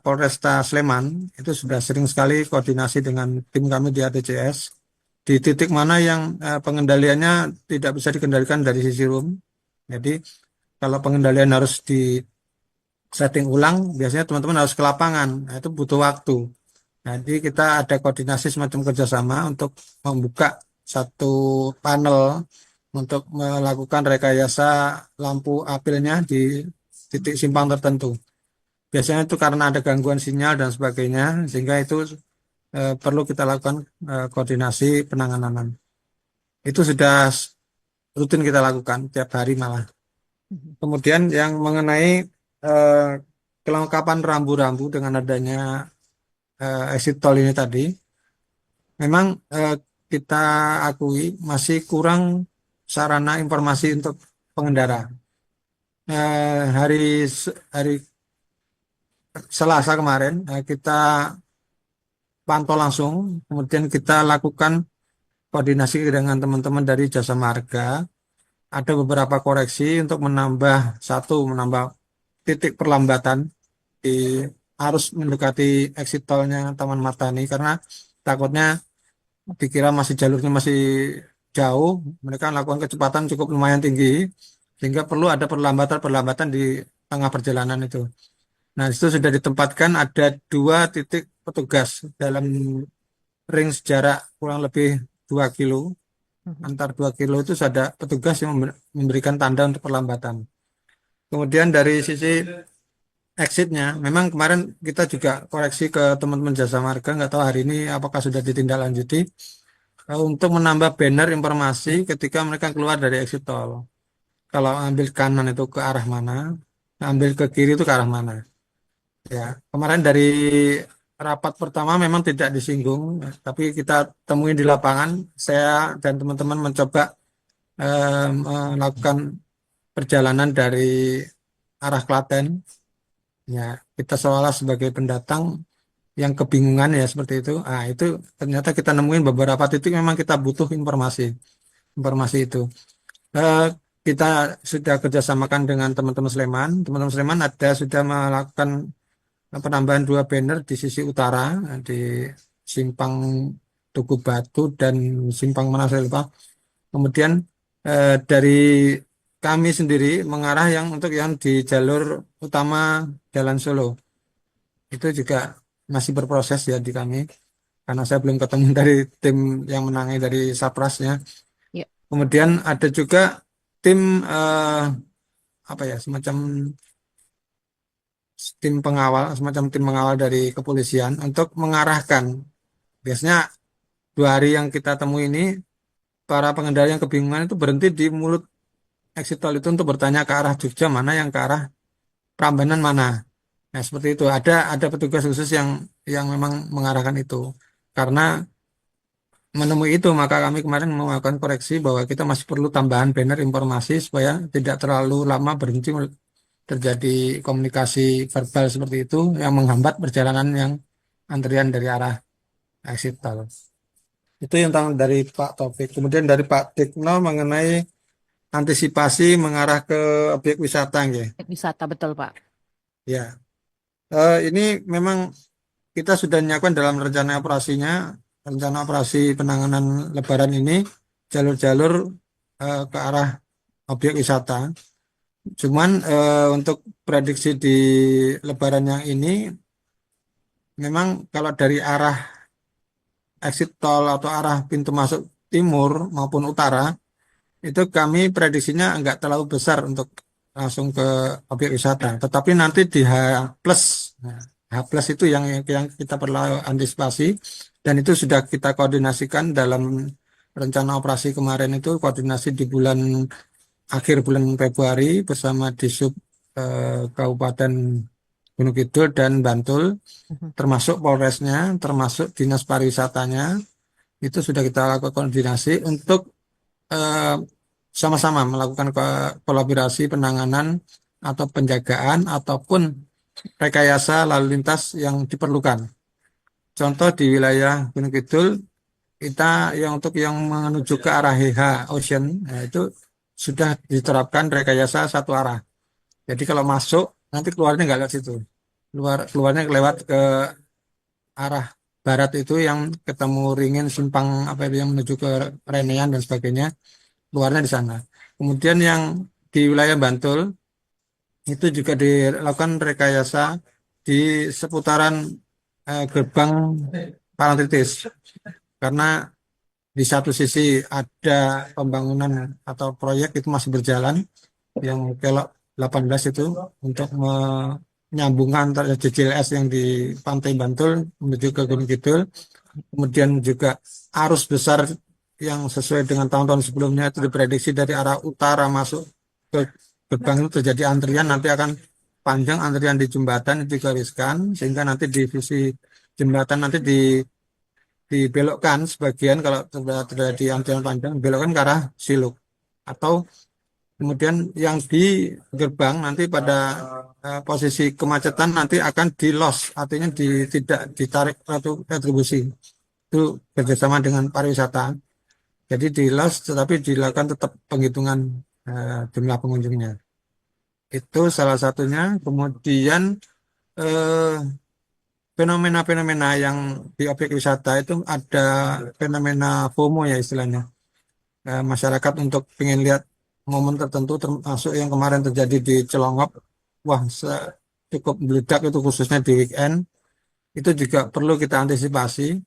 Polresta Sleman itu sudah sering sekali koordinasi dengan tim kami di ATCS di titik mana yang pengendaliannya tidak bisa dikendalikan dari sisi room. Jadi kalau pengendalian harus di setting ulang, biasanya teman-teman harus ke lapangan. Nah, itu butuh waktu. Jadi kita ada koordinasi semacam kerjasama untuk membuka satu panel untuk melakukan rekayasa lampu apilnya di titik simpang tertentu. Biasanya itu karena ada gangguan sinyal dan sebagainya, sehingga itu perlu kita lakukan koordinasi penanganan. Itu sudah rutin kita lakukan tiap hari malah. Kemudian yang mengenai eh, kelengkapan rambu-rambu dengan adanya exit tol ini tadi, memang kita akui masih kurang sarana informasi untuk pengendara. Hari Selasa kemarin kita pantau langsung, kemudian kita lakukan koordinasi dengan teman-teman dari Jasa Marga. Ada beberapa koreksi untuk menambah titik perlambatan di arus mendekati exit tolnya Taman Martani karena takutnya dikira jalurnya masih jauh, mereka lakukan kecepatan cukup lumayan tinggi sehingga perlu ada perlambatan di tengah perjalanan itu. Nah, itu sudah ditempatkan ada 2 titik petugas dalam range jarak kurang lebih 2 kilo. Antar 2 kilo itu ada petugas yang memberikan tanda untuk perlambatan. Kemudian dari sisi exitnya, memang kemarin kita juga koreksi ke teman-teman Jasa Marga, nggak tahu hari ini apakah sudah ditindaklanjuti untuk menambah banner informasi ketika mereka keluar dari exit tol. Kalau ambil kanan itu ke arah mana, ambil ke kiri itu ke arah mana. Ya, kemarin dari rapat pertama memang tidak disinggung, tapi kita temuin di lapangan. Saya dan teman-teman mencoba melakukan perjalanan dari arah Klaten. Ya, kita seolah sebagai pendatang yang kebingungan ya seperti itu. Ah, itu ternyata kita nemuin beberapa titik memang kita butuh informasi itu. Eh, kita sudah kerjasamakan dengan teman-teman Sleman. Teman-teman Sleman sudah melakukan penambahan 2 banner di sisi utara di Simpang Tugu Batu dan Simpang mana saya lupa. Kemudian dari kami sendiri mengarah untuk yang di jalur utama Jalan Solo itu juga masih berproses ya di kami karena saya belum ketemu dari tim yang menangani dari Saprasnya. Ya. Kemudian ada juga tim apa ya semacam tim pengawal dari kepolisian untuk mengarahkan. Biasanya 2 hari yang kita temui ini para pengendara yang kebingungan itu berhenti di mulut exit tol itu untuk bertanya ke arah Jogja mana yang ke arah Prambanan mana. Nah, seperti itu. Ada petugas khusus yang memang mengarahkan itu. Karena menemui itu, maka kami kemarin melakukan koreksi bahwa kita masih perlu tambahan banner informasi supaya tidak terlalu lama berhenti terjadi komunikasi verbal seperti itu yang menghambat perjalanan yang antrian dari arah exit tol. Itu yang dari Pak Taufik. Kemudian dari Pak Tikno mengenai antisipasi mengarah ke objek wisata, ya. Wisata betul Pak. Ya, ini memang kita sudah menyiapkan dalam rencana operasi penanganan Lebaran ini jalur-jalur ke arah objek wisata. Cuman untuk prediksi di Lebaran yang ini, memang kalau dari arah exit tol atau arah pintu masuk timur maupun utara, itu kami prediksinya enggak terlalu besar untuk langsung ke objek wisata. Tetapi nanti di H plus, nah, H plus itu yang kita perlu antisipasi dan itu sudah kita koordinasikan dalam rencana operasi kemarin itu koordinasi di akhir bulan Februari bersama Disub Kabupaten Gunung Kidul dan Bantul, termasuk Polresnya, termasuk Dinas Pariwisatanya, itu sudah kita lakukan koordinasi untuk sama-sama melakukan kolaborasi penanganan atau penjagaan ataupun rekayasa lalu lintas yang diperlukan. Contoh di wilayah Gunung Kidul kita yang untuk yang menuju ke arah HH Ocean, nah, itu sudah diterapkan rekayasa satu arah. Jadi kalau masuk nanti keluarnya nggak lewat situ, keluarnya lewat ke arah barat itu yang ketemu Ringin Simpang apa itu yang menuju ke Renean dan sebagainya, keluarnya di sana. Kemudian yang di wilayah Bantul itu juga dilakukan rekayasa di seputaran gerbang Parangtritis karena di satu sisi ada pembangunan atau proyek itu masih berjalan yang kelok 18 itu untuk menyambungkan antara JJLS yang di Pantai Bantul menuju ke Gunung Kidul. Kemudian juga arus besar yang sesuai dengan tahun-tahun sebelumnya itu diprediksi dari arah utara masuk ke gerbang itu terjadi antrian, nanti akan panjang antrian di jembatan itu digariskan sehingga nanti di sisi jembatan nanti dibelokkan sebagian kalau sudah terjadi antrian panjang belokkan ke arah Siluk atau kemudian yang di gerbang nanti pada posisi kemacetan nanti akan di loss artinya tidak ditarik retribusi itu kerjasama dengan pariwisata jadi di loss tetapi dilakukan tetap penghitungan jumlah pengunjungnya itu salah satunya kemudian eh, fenomena-fenomena yang di objek wisata itu ada fenomena FOMO ya istilahnya. Masyarakat untuk ingin lihat momen tertentu termasuk yang kemarin terjadi di Celongop. Wah, cukup meledak itu khususnya di weekend. Itu juga perlu kita antisipasi.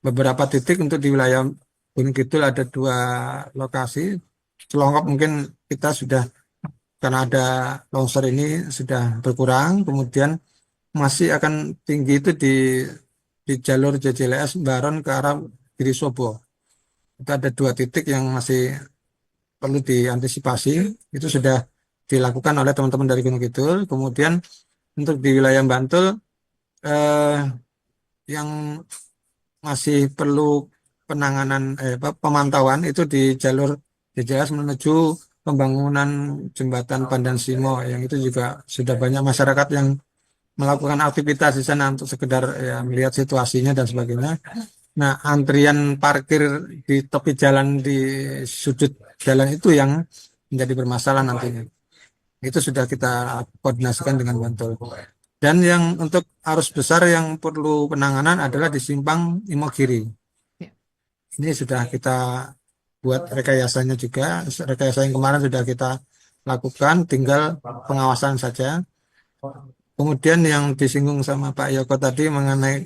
Beberapa titik untuk di wilayah Gunung Kidul ada dua lokasi. Celongop mungkin kita sudah karena ada longsor ini sudah berkurang. Kemudian masih akan tinggi itu di jalur JJLS Baron ke arah Girisobo. Itu ada dua titik yang masih perlu diantisipasi. Itu sudah dilakukan oleh teman-teman dari Gunung Kidul. Kemudian untuk di wilayah Bantul eh, yang masih perlu penanganan pemantauan itu di jalur JJLS menuju pembangunan jembatan Pandan Simo yang itu juga sudah banyak masyarakat yang melakukan aktivitas di sana untuk sekedar ya, melihat situasinya dan sebagainya. Nah, antrian parkir di tepi jalan di sudut jalan itu yang menjadi bermasalah nantinya. Itu sudah kita koordinasikan dengan Bantul. Dan yang untuk arus besar yang perlu penanganan adalah di Simpang Imogiri. Ya. Ini sudah kita buat rekayasanya juga. Rekayasa yang kemarin sudah kita lakukan, tinggal pengawasan saja. Kemudian yang disinggung sama Pak Yoko tadi mengenai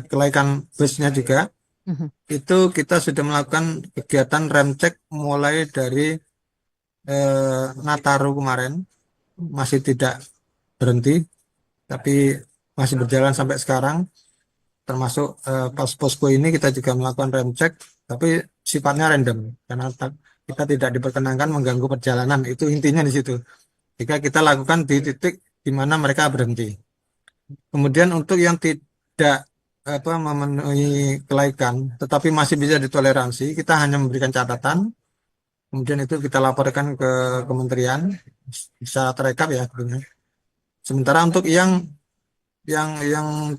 kelaikan busnya juga, Mhm. itu kita sudah melakukan kegiatan rem cek mulai dari Nataru kemarin, masih tidak berhenti, tapi masih berjalan sampai sekarang. Termasuk pas posko ini kita juga melakukan rem cek, tapi sifatnya random karena kita tidak diperkenankan mengganggu perjalanan. Itu intinya di situ. Jika kita lakukan di titik di mana mereka berhenti. Kemudian untuk yang tidak memenuhi kelaikan, tetapi masih bisa ditoleransi, kita hanya memberikan catatan. Kemudian itu kita laporkan ke kementerian secara terekam ya. Tentunya. Sementara untuk yang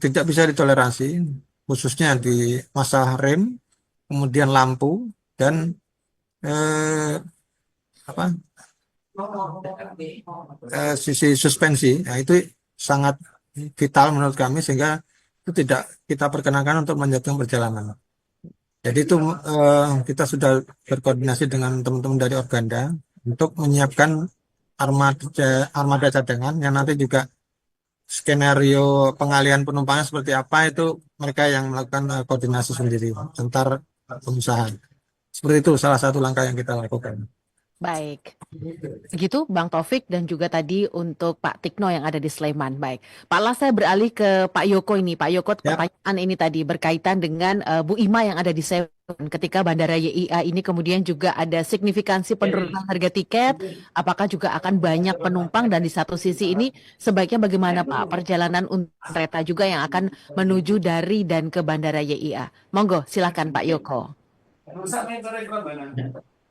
tidak bisa ditoleransi, khususnya di masa rem, kemudian lampu dan eh, apa sisi suspensi, nah itu sangat vital menurut kami sehingga itu tidak kita perkenankan untuk melanjutkan perjalanan. Jadi itu kita sudah berkoordinasi dengan teman-teman dari Organda untuk menyiapkan armada cadangan yang nanti juga skenario pengalihan penumpangnya seperti apa itu mereka yang melakukan koordinasi sendiri antar pengusaha. Seperti itu salah satu langkah yang kita lakukan. Baik. Begitu Bang Taufik dan juga tadi untuk Pak Tikno yang ada di Sleman. Baik. Pak Las, saya beralih ke Pak Yoko ini. Pak Yoko, Ya. pertanyaan ini tadi berkaitan dengan Bu Ima yang ada di Sleman. Ketika Bandara YIA ini kemudian juga ada signifikansi penurunan harga tiket, apakah juga akan banyak penumpang dan di satu sisi ini sebaiknya bagaimana Pak perjalanan untuk kereta juga yang akan menuju dari dan ke Bandara YIA? Monggo, silakan Pak Yoko.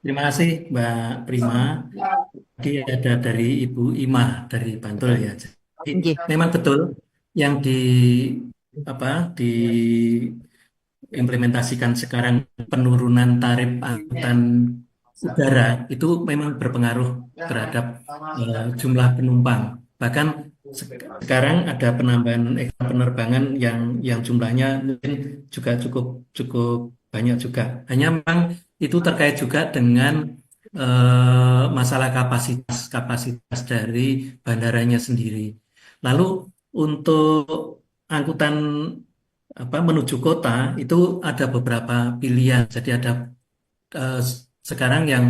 Terima kasih Mbak Prima. Tadi ada dari Ibu Ima dari Bantul ya. Jadi Nggih. memang betul yang di apa implementasikan sekarang penurunan tarif angkutan udara itu memang berpengaruh terhadap jumlah penumpang. Bahkan sekarang ada penambahan ekstra penerbangan yang jumlahnya mungkin juga cukup cukup banyak juga. Hanya memang itu terkait juga dengan masalah kapasitas dari bandaranya sendiri. Lalu untuk angkutan menuju kota itu ada beberapa pilihan. Jadi ada sekarang yang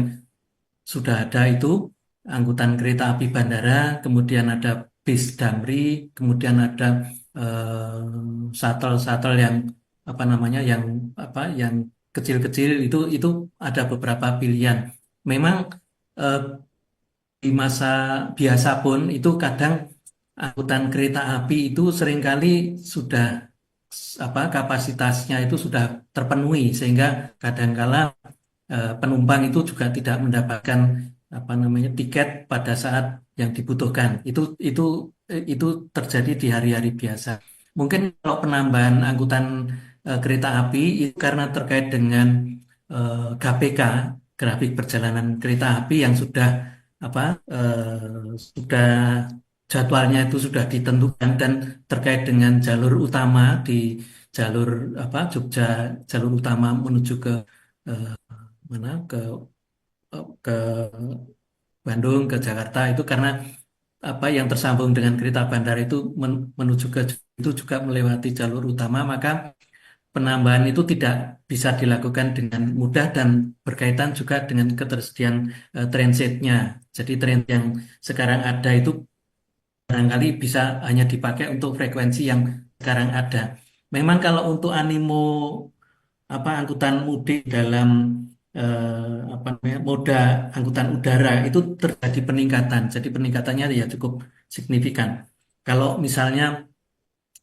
sudah ada itu angkutan kereta api bandara, kemudian ada bis Damri, kemudian ada shuttle-shuttle yang yang kecil-kecil itu ada beberapa pilihan. Memang eh, di masa biasa pun itu kadang angkutan kereta api itu seringkali sudah kapasitasnya itu sudah terpenuhi sehingga kadangkala penumpang itu juga tidak mendapatkan tiket pada saat yang dibutuhkan. Itu terjadi di hari-hari biasa. Mungkin kalau penambahan angkutan kereta api itu karena terkait dengan GPK, grafik perjalanan kereta api yang sudah jadwalnya itu sudah ditentukan dan terkait dengan jalur utama di jalur Jogja, jalur utama menuju ke eh, mana ke Bandung, ke Jakarta itu karena yang tersambung dengan kereta bandara itu menuju ke itu juga melewati jalur utama, maka penambahan itu tidak bisa dilakukan dengan mudah dan berkaitan juga dengan ketersediaan transitnya. Jadi tren yang sekarang ada itu barangkali bisa hanya dipakai untuk frekuensi yang sekarang ada. Memang kalau untuk animo angkutan mudik dalam moda angkutan udara itu terjadi peningkatan. Jadi peningkatannya ya cukup signifikan. Kalau misalnya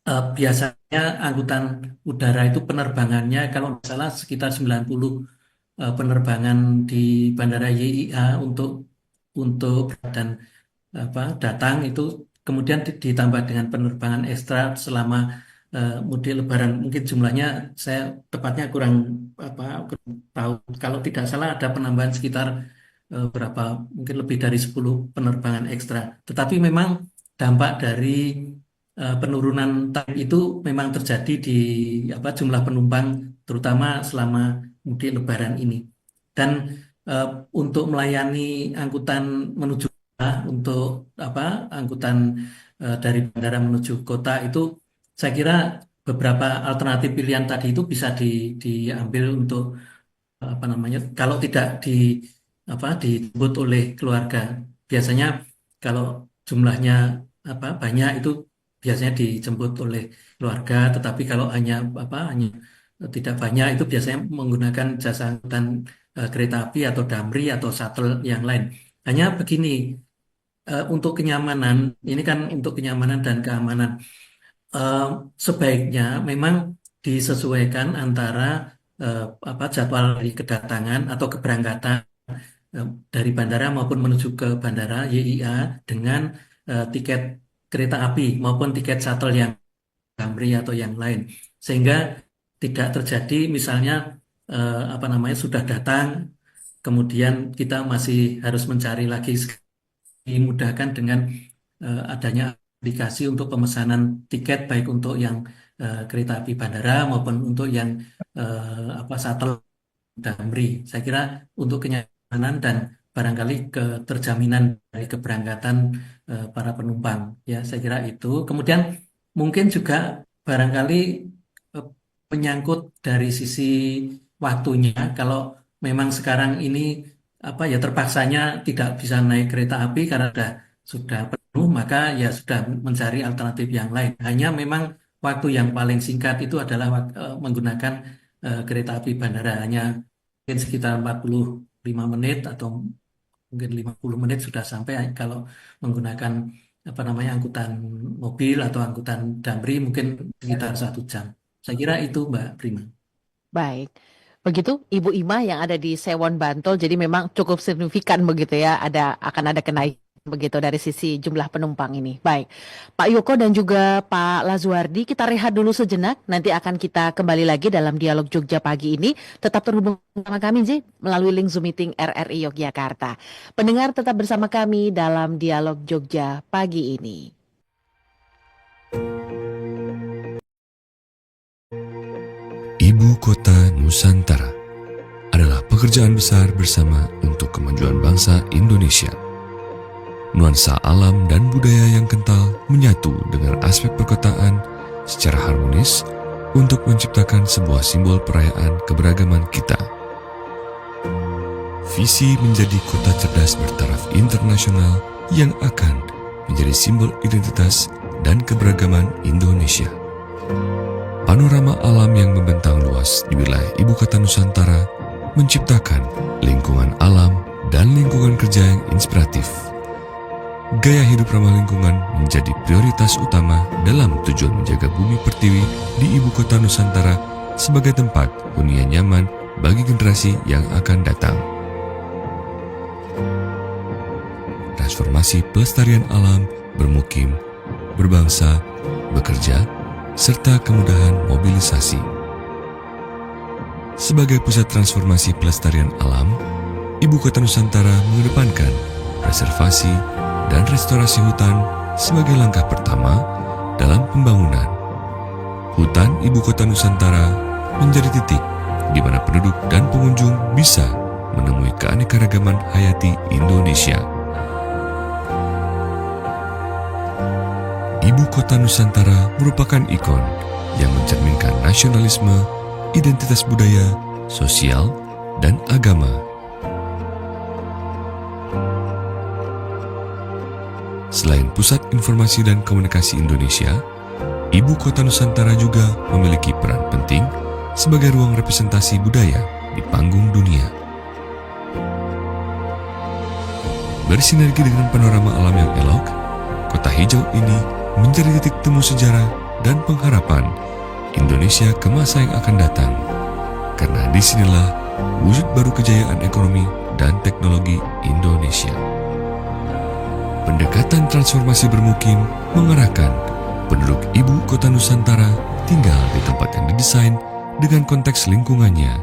biasanya angkutan udara itu penerbangannya kalau nggak salah sekitar 90 penerbangan di Bandara YIA untuk dan datang itu kemudian ditambah dengan penerbangan ekstra selama mudik Lebaran. Mungkin jumlahnya saya tepatnya kurang kurang tahu. Kalau tidak salah ada penambahan sekitar berapa mungkin lebih dari 10 penerbangan ekstra. Tetapi memang dampak dari penurunan tarif itu memang terjadi di jumlah penumpang terutama selama mudik Lebaran ini. Dan eh, untuk melayani angkutan menuju untuk angkutan dari bandara menuju kota itu saya kira beberapa alternatif pilihan tadi itu bisa diambil untuk kalau tidak dijemput oleh keluarga. Biasanya kalau jumlahnya banyak itu biasanya dijemput oleh keluarga, tetapi kalau hanya tidak banyak itu biasanya menggunakan jasa angkutan kereta api atau Damri atau shuttle yang lain. Hanya begini, untuk kenyamanan, ini kan untuk kenyamanan dan keamanan. Eh, Sebaiknya memang disesuaikan antara jadwal dari kedatangan atau keberangkatan dari bandara maupun menuju ke bandara YIA dengan tiket kereta api maupun tiket shuttle yang Damri atau yang lain, sehingga tidak terjadi misalnya sudah datang kemudian kita masih harus mencari lagi, dimudahkan dengan adanya aplikasi untuk pemesanan tiket baik untuk yang kereta api bandara maupun untuk yang shuttle Damri. Saya kira untuk kenyamanan dan barangkali keterjaminan dari keberangkatan para penumpang, ya saya kira itu. Kemudian mungkin juga barangkali eh, menyangkut dari sisi waktunya. Kalau memang sekarang ini terpaksanya tidak bisa naik kereta api karena sudah penuh, maka ya sudah mencari alternatif yang lain. Hanya memang waktu yang paling singkat itu adalah menggunakan kereta api bandara, hanya mungkin sekitar 45 menit atau mungkin 50 menit sudah sampai. Kalau menggunakan angkutan mobil atau angkutan Damri mungkin sekitar 1 jam. Saya kira itu Mbak Prima. Baik. Begitu Ibu Ima yang ada di Sewon Bantul, jadi memang cukup signifikan begitu ya, akan ada kenaikan begitu dari sisi jumlah penumpang ini. Baik, Pak Yoko dan juga Pak Lazuardi, kita rehat dulu sejenak. Nanti akan kita kembali lagi dalam dialog Jogja pagi ini. Tetap terhubung sama kami sih melalui link Zoom meeting RRI Yogyakarta. Pendengar tetap bersama kami dalam dialog Jogja pagi ini. Ibu Kota Nusantara adalah pekerjaan besar bersama untuk kemajuan bangsa Indonesia. Nuansa alam dan budaya yang kental menyatu dengan aspek perkotaan secara harmonis untuk menciptakan sebuah simbol perayaan keberagaman kita. Visi menjadi kota cerdas bertaraf internasional yang akan menjadi simbol identitas dan keberagaman Indonesia. Panorama alam yang membentang luas di wilayah Ibu Kota Nusantara menciptakan lingkungan alam dan lingkungan kerja yang inspiratif. Gaya hidup ramah lingkungan menjadi prioritas utama dalam tujuan menjaga bumi pertiwi di Ibu Kota Nusantara sebagai tempat hunian nyaman bagi generasi yang akan datang. Transformasi pelestarian alam, bermukim, berbangsa, bekerja, serta kemudahan mobilisasi. Sebagai pusat transformasi pelestarian alam, Ibu Kota Nusantara mengedepankan preservasi dan restorasi hutan sebagai langkah pertama dalam pembangunan. Hutan Ibu Kota Nusantara menjadi titik di mana penduduk dan pengunjung bisa menemui keanekaragaman hayati Indonesia. Ibu Kota Nusantara merupakan ikon yang mencerminkan nasionalisme, identitas budaya, sosial, dan agama. Selain Pusat Informasi dan Komunikasi Indonesia, Ibu Kota Nusantara juga memiliki peran penting sebagai ruang representasi budaya di panggung dunia. Bersinergi dengan panorama alam yang elok, kota hijau ini menjadi titik temu sejarah dan pengharapan Indonesia ke masa yang akan datang. Karena disinilah wujud baru kejayaan ekonomi dan teknologi Indonesia. Pendekatan transformasi bermukim mengarahkan penduduk Ibu Kota Nusantara tinggal di tempat yang didesain dengan konteks lingkungannya.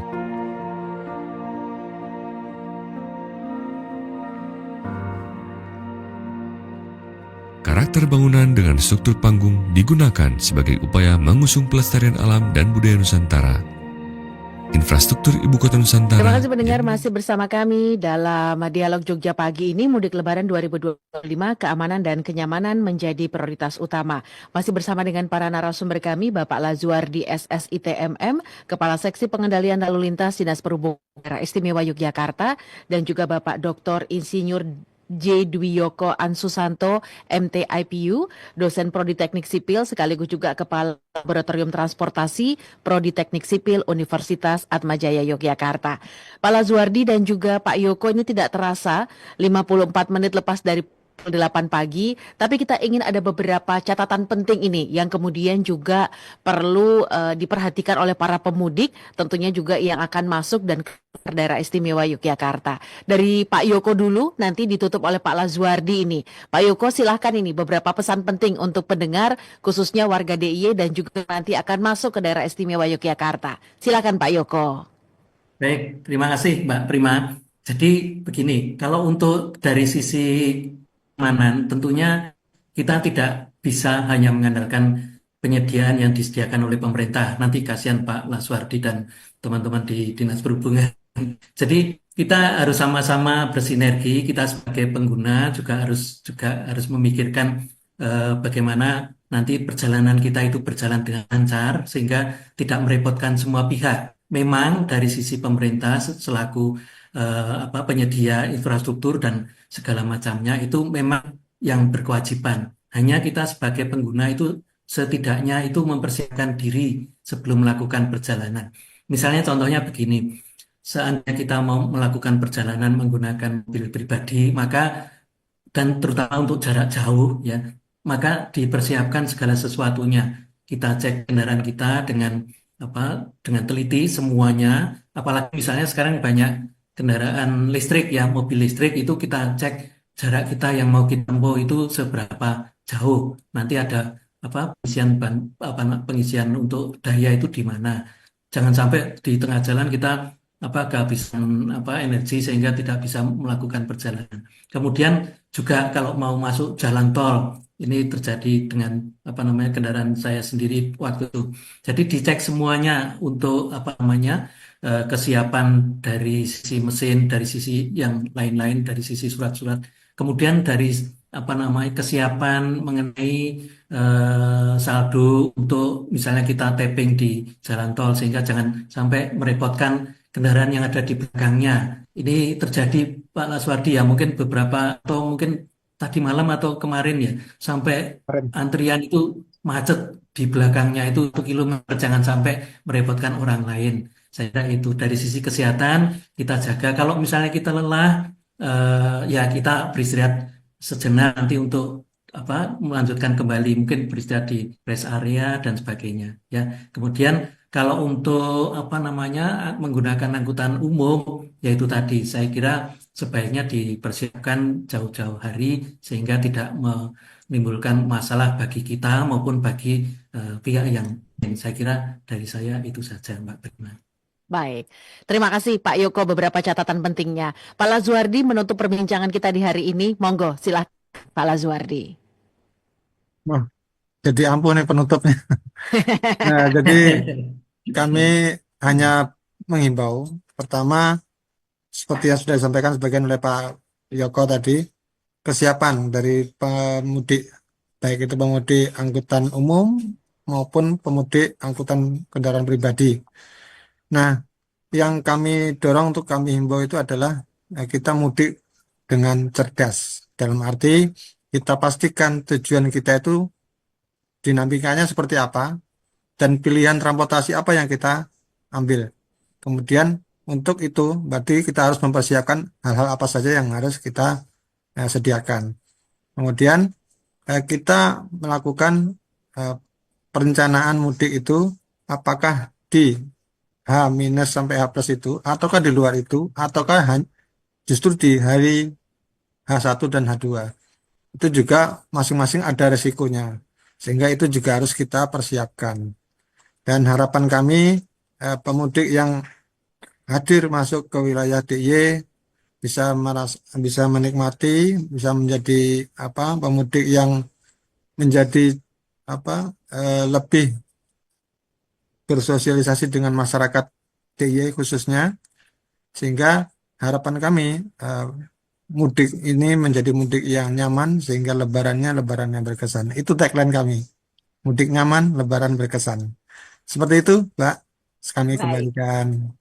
Karakter bangunan dengan struktur panggung digunakan sebagai upaya mengusung pelestarian alam dan budaya Nusantara. Infrastruktur Ibu Kota Nusantara. Terima kasih pendengar masih bersama kami dalam dialog Jogja pagi ini. Mudik Lebaran 2025, keamanan dan kenyamanan menjadi prioritas utama. Masih bersama dengan para narasumber kami, Bapak Lazuardi SSITMM, Kepala Seksi Pengendalian Lalu Lintas Dinas Perhubungan Daerah Istimewa Yogyakarta, dan juga Bapak Dr. Insinyur J. Dwiyoko Ansusanto, MTIPU, dosen Prodi Teknik Sipil sekaligus juga Kepala Laboratorium Transportasi Prodi Teknik Sipil Universitas Atmajaya Yogyakarta. Pak Lazuardi dan juga Pak Yoko, ini tidak terasa 54 menit lepas dari 8 pagi, tapi kita ingin ada beberapa catatan penting ini yang kemudian juga perlu diperhatikan oleh para pemudik, tentunya juga yang akan masuk dan ke daerah istimewa Yogyakarta. Dari Pak Yoko dulu, nanti ditutup oleh Pak Lazuardi ini. Pak Yoko, silahkan ini beberapa pesan penting untuk pendengar, khususnya warga DIY dan juga nanti akan masuk ke daerah istimewa Yogyakarta. Silahkan Pak Yoko. Baik, terima kasih Mbak Prima. Jadi begini, kalau untuk dari sisi keamanan, tentunya kita tidak bisa hanya mengandalkan penyediaan yang disediakan oleh pemerintah. Nanti kasihan Pak Lazuardi dan teman-teman di Dinas Perhubungan. Jadi kita harus sama-sama bersinergi. Kita sebagai pengguna juga harus memikirkan bagaimana nanti perjalanan kita itu berjalan dengan lancar sehingga tidak merepotkan semua pihak. Memang dari sisi pemerintah selaku penyedia infrastruktur dan segala macamnya itu memang yang berkewajiban. Hanya kita sebagai pengguna itu setidaknya itu mempersiapkan diri sebelum melakukan perjalanan. Misalnya contohnya begini, seandainya kita mau melakukan perjalanan menggunakan mobil pribadi, maka dan terutama untuk jarak jauh ya, maka dipersiapkan segala sesuatunya. Kita cek kendaraan kita dengan teliti semuanya, apalagi misalnya sekarang banyak kendaraan listrik ya, mobil listrik itu kita cek jarak kita yang mau kita tempuh itu seberapa jauh. Nanti ada pengisian untuk daya itu di mana. Jangan sampai di tengah jalan kita kehabisan energi sehingga tidak bisa melakukan perjalanan. Kemudian juga kalau mau masuk jalan tol, ini terjadi dengan kendaraan saya sendiri waktu itu. Jadi dicek semuanya untuk kesiapan dari sisi mesin, dari sisi yang lain-lain, dari sisi surat-surat. Kemudian dari kesiapan mengenai saldo untuk misalnya kita tapping di jalan tol sehingga jangan sampai merepotkan kendaraan yang ada di belakangnya. Ini terjadi Pak Laswardi ya, mungkin beberapa atau mungkin tadi malam atau kemarin ya, sampai Keren. antrian itu macet di belakangnya itu 1 kilometer, jangan sampai merepotkan orang lain. Saya kira itu dari sisi kesehatan kita jaga. Kalau misalnya kita lelah, ya kita beristirahat sejenak nanti untuk melanjutkan kembali, mungkin beristirahat di rest area dan sebagainya. Ya, kemudian kalau untuk menggunakan angkutan umum, yaitu tadi saya kira sebaiknya dipersiapkan jauh-jauh hari sehingga tidak menimbulkan masalah bagi kita maupun bagi pihak yang lain. Saya kira dari saya itu saja, Mbak Prima. Baik, terima kasih Pak Yoko beberapa catatan pentingnya. Pak Lazuardi menutup perbincangan kita di hari ini. Monggo, silahkan Pak Lazuardi. Wah, jadi ampun nih penutupnya. Nah, jadi kami hanya menghimbau, pertama, seperti yang sudah disampaikan sebagian oleh Pak Yoko tadi, kesiapan dari pemudik, baik itu pemudik angkutan umum maupun pemudik angkutan kendaraan pribadi. Nah, yang kami dorong untuk kami himbau itu adalah kita mudik dengan cerdas. Dalam arti kita pastikan tujuan kita itu dinamikanya seperti apa dan pilihan transportasi apa yang kita ambil. Kemudian untuk itu berarti kita harus mempersiapkan hal-hal apa saja yang harus kita sediakan. Kemudian kita melakukan perencanaan mudik itu apakah di H- sampai H+ itu, ataukah di luar itu, ataukah justru di hari H1 dan H2. Itu juga masing-masing ada resikonya. Sehingga itu juga harus kita persiapkan. Dan harapan kami pemudik yang hadir masuk ke wilayah DIY bisa menikmati, bisa menjadi pemudik yang menjadi lebih bersosialisasi dengan masyarakat DIY khususnya, sehingga harapan kami mudik ini menjadi mudik yang nyaman sehingga lebaran yang berkesan. Itu tagline kami. Mudik nyaman, lebaran berkesan. Seperti itu, Mbak. Kami Baik. kembalikan.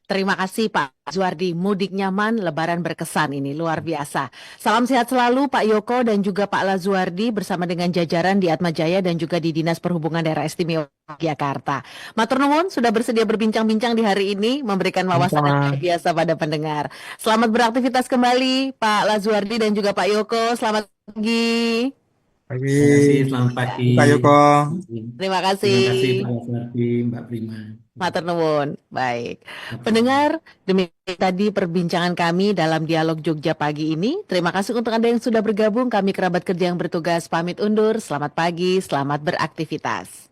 Terima kasih Pak Lazuardi. Mudik nyaman, lebaran berkesan, ini luar biasa. Salam sehat selalu Pak Yoko dan juga Pak Lazuardi bersama dengan jajaran di Atma Jaya dan juga di Dinas Perhubungan Daerah Istimewa Yogyakarta. Matur nuwun sudah bersedia berbincang-bincang di hari ini, memberikan wawasan yang luar biasa pada pendengar. Selamat beraktivitas kembali Pak Lazuardi dan juga Pak Yoko. Selamat pagi. Pagi. Terima kasih, selamat pagi. Pak Yoko. Terima kasih. Terima kasih Pak Laswardi, Mbak Prima. Matur nuwun. Baik. Pendengar, demikian tadi perbincangan kami dalam Dialog Jogja pagi ini. Terima kasih untuk Anda yang sudah bergabung. Kami kerabat kerja yang bertugas pamit undur. Selamat pagi, selamat beraktivitas.